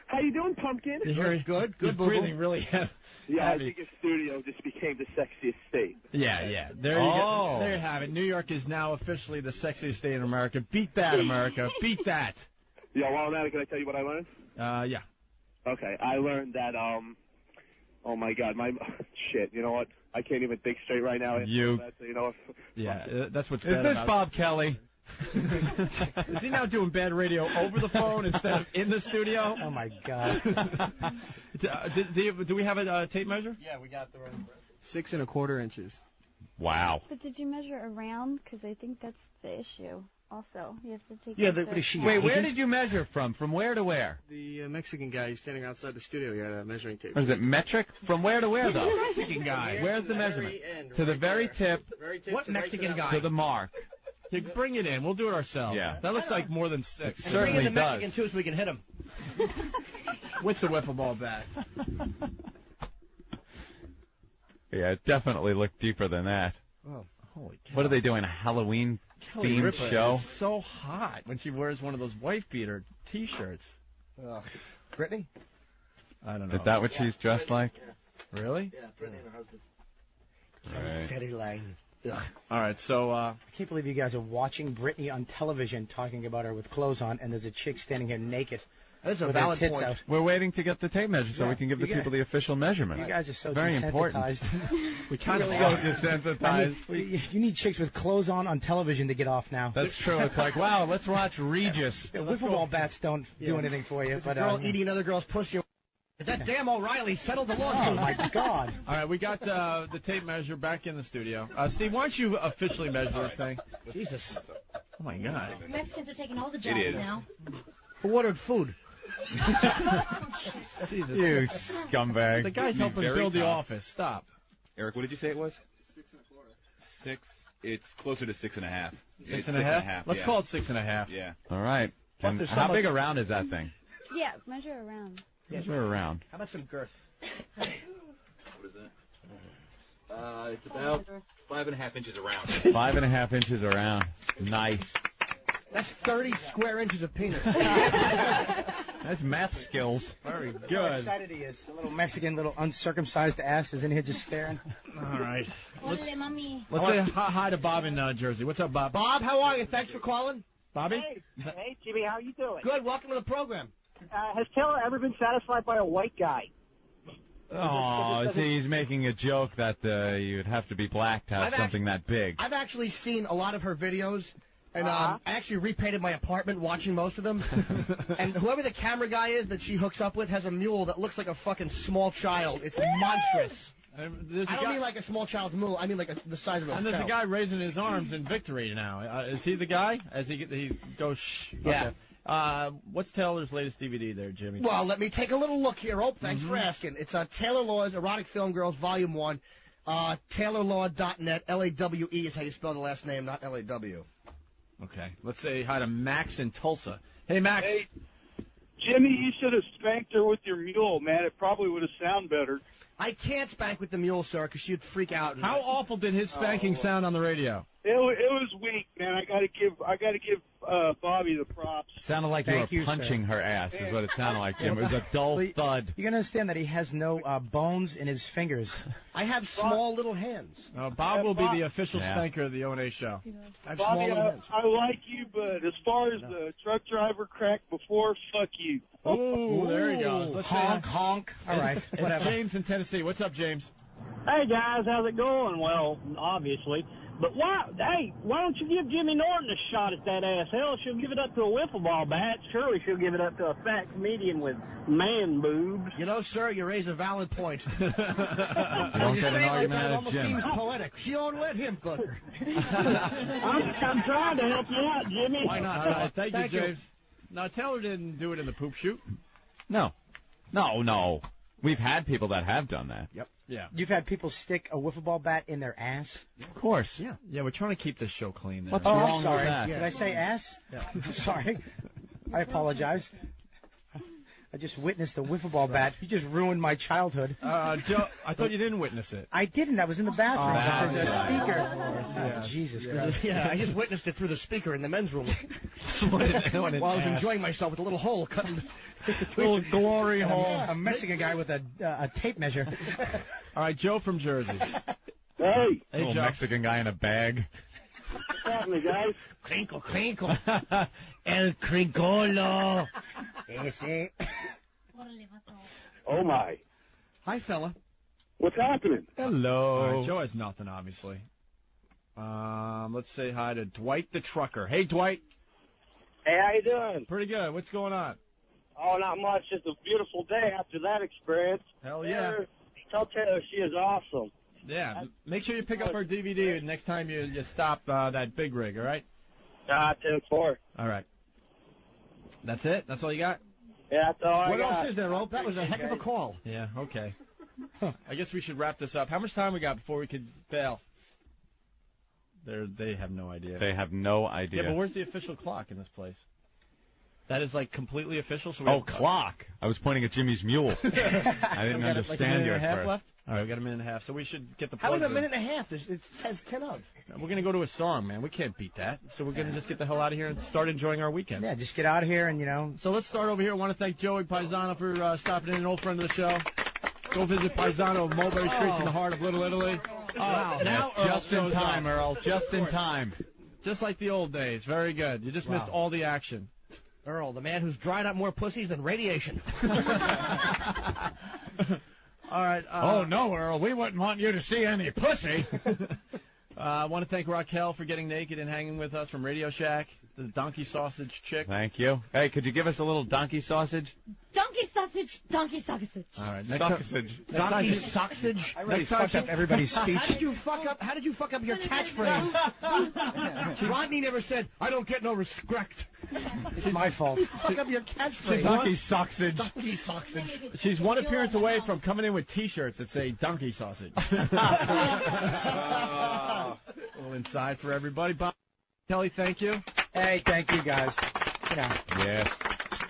How you doing, Pumpkin? Good, He's boo-boo. breathing really heavy. Yeah, I think your studio just became the sexiest state. Yeah. There you go. There you have it. New York is now officially the sexiest state in America. Beat that, America. Beat that. Yeah, while I'm at it, can I tell you what I learned? Yeah. Okay, I learned that, oh my God, shit, you know what? I can't even think straight right now. You. So, you know, Yeah, that's what's Is bad this about Bob Kelly? Is he now doing bad radio over the phone instead of in the studio? Oh, my God. Do we have a tape measure? Yeah, we got the right. 6 1/4 inches. Wow. But did you measure around? Because I think that's the issue. Also, you have to take. Yeah, out what is she? Wait, where did you measure from? From where to where? The Mexican guy standing outside the studio, he had a measuring tape. What is it, metric? From where to where, though? Mexican guy. Where's the measurement? To the very tip. What Mexican guy? To the mark. Here, bring it in. We'll do it ourselves. Yeah. That looks like more than 6. It certainly bring in the does. Mexican, too, so we can hit him. With the wiffle ball bat. Yeah, it definitely looked deeper than that. Oh, holy cow. What are they doing? A Halloween Kelly themed Ripa show? is so hot when she wears one of those wife beater T-shirts. Brittany? I don't know. Is that what she's dressed like? Really? Yeah, Brittany and her husband. Right. Very line. Ugh. All right, so I can't believe you guys are watching Brittany on television talking about her with clothes on, and there's a chick standing here naked. That's a with her valid tits point. out. We're waiting to get the tape measure so we can give the people the official measurement. You guys are so very important. desensitized. we kind of So desensitized. You need chicks with clothes on television to get off now. That's true. It's like, wow, let's watch Regis. Yeah, wiffle ball bats don't do anything for you. It's But a girl eating another girl's pussy. That damn O'Reilly settled the lawsuit. Oh, my God. All right, we got the tape measure back in the studio. Steve, why don't you officially measure this thing? Jesus. Oh, my God. Mexicans are taking all the jobs is. now. Who ordered food? Jesus. You scumbag. The guy's helping very build the tough. office. Stop. Eric, what did you say it was? 6 1/4. 6. It's closer to 6 1/2. Six and a half? Let's call it 6 1/2. Yeah. All right. Fuck, And there's how so big much- around is that thing? Yeah, measure around. Measure around. How about some girth? What is that? It's about 5.5 inches around. 5.5 inches around. Nice. That's 30 square inches of penis. That's math skills. Very How good. excited he is. A little Mexican, little uncircumcised ass is in here just staring. All right. Let's Órale, mami. say hi to Bob in Jersey. What's up, Bob? Bob, how are you? Thanks for calling. Bobby? Hey, Jimmy, how you doing? Good. Welcome to the program. Has Taylor ever been satisfied by a white guy? Oh, see, he's making a joke that you'd have to be black to have I've something that big. I've actually seen a lot of her videos, and I actually repainted my apartment watching most of them. And whoever the camera guy is that she hooks up with has a mule that looks like a fucking small child. It's monstrous. I don't mean like a small child's mule. I mean like the size of a And there's a hotel. guy raising his arms in victory now. Is he the guy? As he goes, shh. Yeah. Okay. What's Taylor's latest DVD there, Jimmy? Well, let me take a little look here. Oh, thanks for asking. It's Taylor Law's Erotic Film Girls, Volume 1. TaylorLaw.net. L-A-W-E is how you spell the last name, not L-A-W. Okay. Let's say hi to Max in Tulsa. Hey, Max. Hey, Jimmy, you should have spanked her with your mule, man. It probably would have sounded better. I can't spank with the mule, sir, because she'd freak out. How awful did his spanking sound on the radio? It was weak, man. I gotta give Bobby the props. It sounded like Thank you you, were punching sir. her ass, is what it sounded like, Jim. It was a dull thud. You gotta understand that he has no bones in his fingers. I have small little hands. Bob will be the official Yeah. spanker of the O&A show. I have Bobby, small little hands. I like you, but as far as the truck driver cracked before, fuck you. Oh, there he goes. Let's Honk, honk. All right, It's whatever. James in Tennessee. What's up, James? Hey guys, how's it going? Well, obviously. But why don't you give Jimmy Norton a shot at that ass? Hell, she'll give it up to a wiffle ball bat. Surely she'll give it up to a fat comedian with man boobs. You know, sir, you raise a valid point. You don't You get say an it like argument that, it out of almost Jim. seems poetic. She don't let him fuck her. I'm trying to help you out, Jimmy. Why not? All right, thank you, Thank you. James. Now, Taylor didn't do it in the poop shoot. No. We've had people that have done that. Yep. Yeah. You've had people stick a wiffle ball bat in their ass? Of course. Yeah, we're trying to keep this show clean. There. What's Oh, wrong I'm with sorry. that? Did I say ass? Yeah. I'm sorry. I apologize. I just witnessed a wiffle ball bat. You just ruined my childhood. Joe, I thought you didn't witness it. I didn't. I was in the bathroom. Oh, There's a yeah. speaker. Yeah. Oh, Jesus Yeah. Christ. Yeah, I just witnessed it through the speaker in the men's room What an while I was ass. enjoying myself with a little hole cut in Little glory hole. I'm messing a guy with a tape measure. All right, Joe from Jersey. Hey, Little Joe. Mexican guy in a bag. what's happening, guys? Crinkle, crinkle. El crinkolo. Ese. Oh my, Hi, fella. what's happening? Hello. All right, Joe has nothing, obviously. Let's say hi to Dwight the trucker. Hey, Dwight. Hey, how you doing? Pretty good. What's going on? Oh, not much. Just a beautiful day after that experience. Hell yeah. Tell Taylor she is awesome. Yeah. Make sure you pick up our DVD next time you stop that big rig, all right? 10-4. All right. That's it? That's all you got? Yeah, that's all I What got. else is there, Rope? That was a heck of a call. Yeah, okay. I guess we should wrap this up. How much time we got before we could bail? They have no idea. They have no idea. Yeah, but where's the official clock in this place? That is like completely official. So we Oh, have, clock. I was pointing at Jimmy's mule. I didn't understand you a at half first. left. All right, we got a minute and a half, so we should get the How plugs is a in. minute and a half? It says 10 of. We're gonna go to a song, man. We can't beat that. So we're gonna just get the hell out of here and start enjoying our weekend. Yeah, just get out of here and, So let's start over here. I want to thank Joey Paisano for stopping in, an old friend of the show. Go visit Paisano of Mulberry Streets in the heart of Little Italy. Wow. Now Just in time, Earl. Just in time. Just like the old days. Very good. You just missed all the action. Earl, the man who's dried up more pussies than radiation. All right. Oh, no, Earl. We wouldn't want you to see any pussy. I want to thank Raquel for getting naked and hanging with us from RadioShack, the donkey sausage chick. Thank you. Hey, could you give us a little donkey sausage? Donkey sausage, donkey sausage. All right. Sausage. Donkey sausage. I really fucked up everybody's speech. How did you fuck up your catchphrase? Rodney never said, I don't get no respect. It's my fault. Fuck up your catchphrase. Donkey sausage. Donkey sausage. She's one appearance away from coming in with T-shirts that say donkey sausage. A little inside for everybody. Bob, Kelly, thank you. Hey, thank you, guys. Get out. Yes.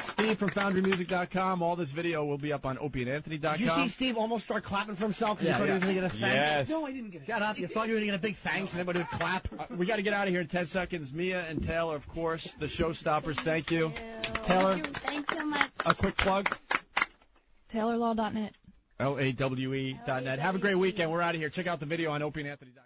Steve from FoundryMusic.com. All this video will be up on OpieandAnthony.com. Did you see Steve almost start clapping for himself? Yeah, You thought he was going to get a thanks? Yes. No, I didn't get it. Shut up. You thought you were going to get a big thanks and everybody would clap? We got to get out of here in 10 seconds. Mia and Taylor, of course, the showstoppers. Thank you. Taylor, Thanks so much. a quick plug. TaylorLaw.net. LAWE.net. Have a great weekend. We're out of here. Check out the video on OpieandAnthony.com.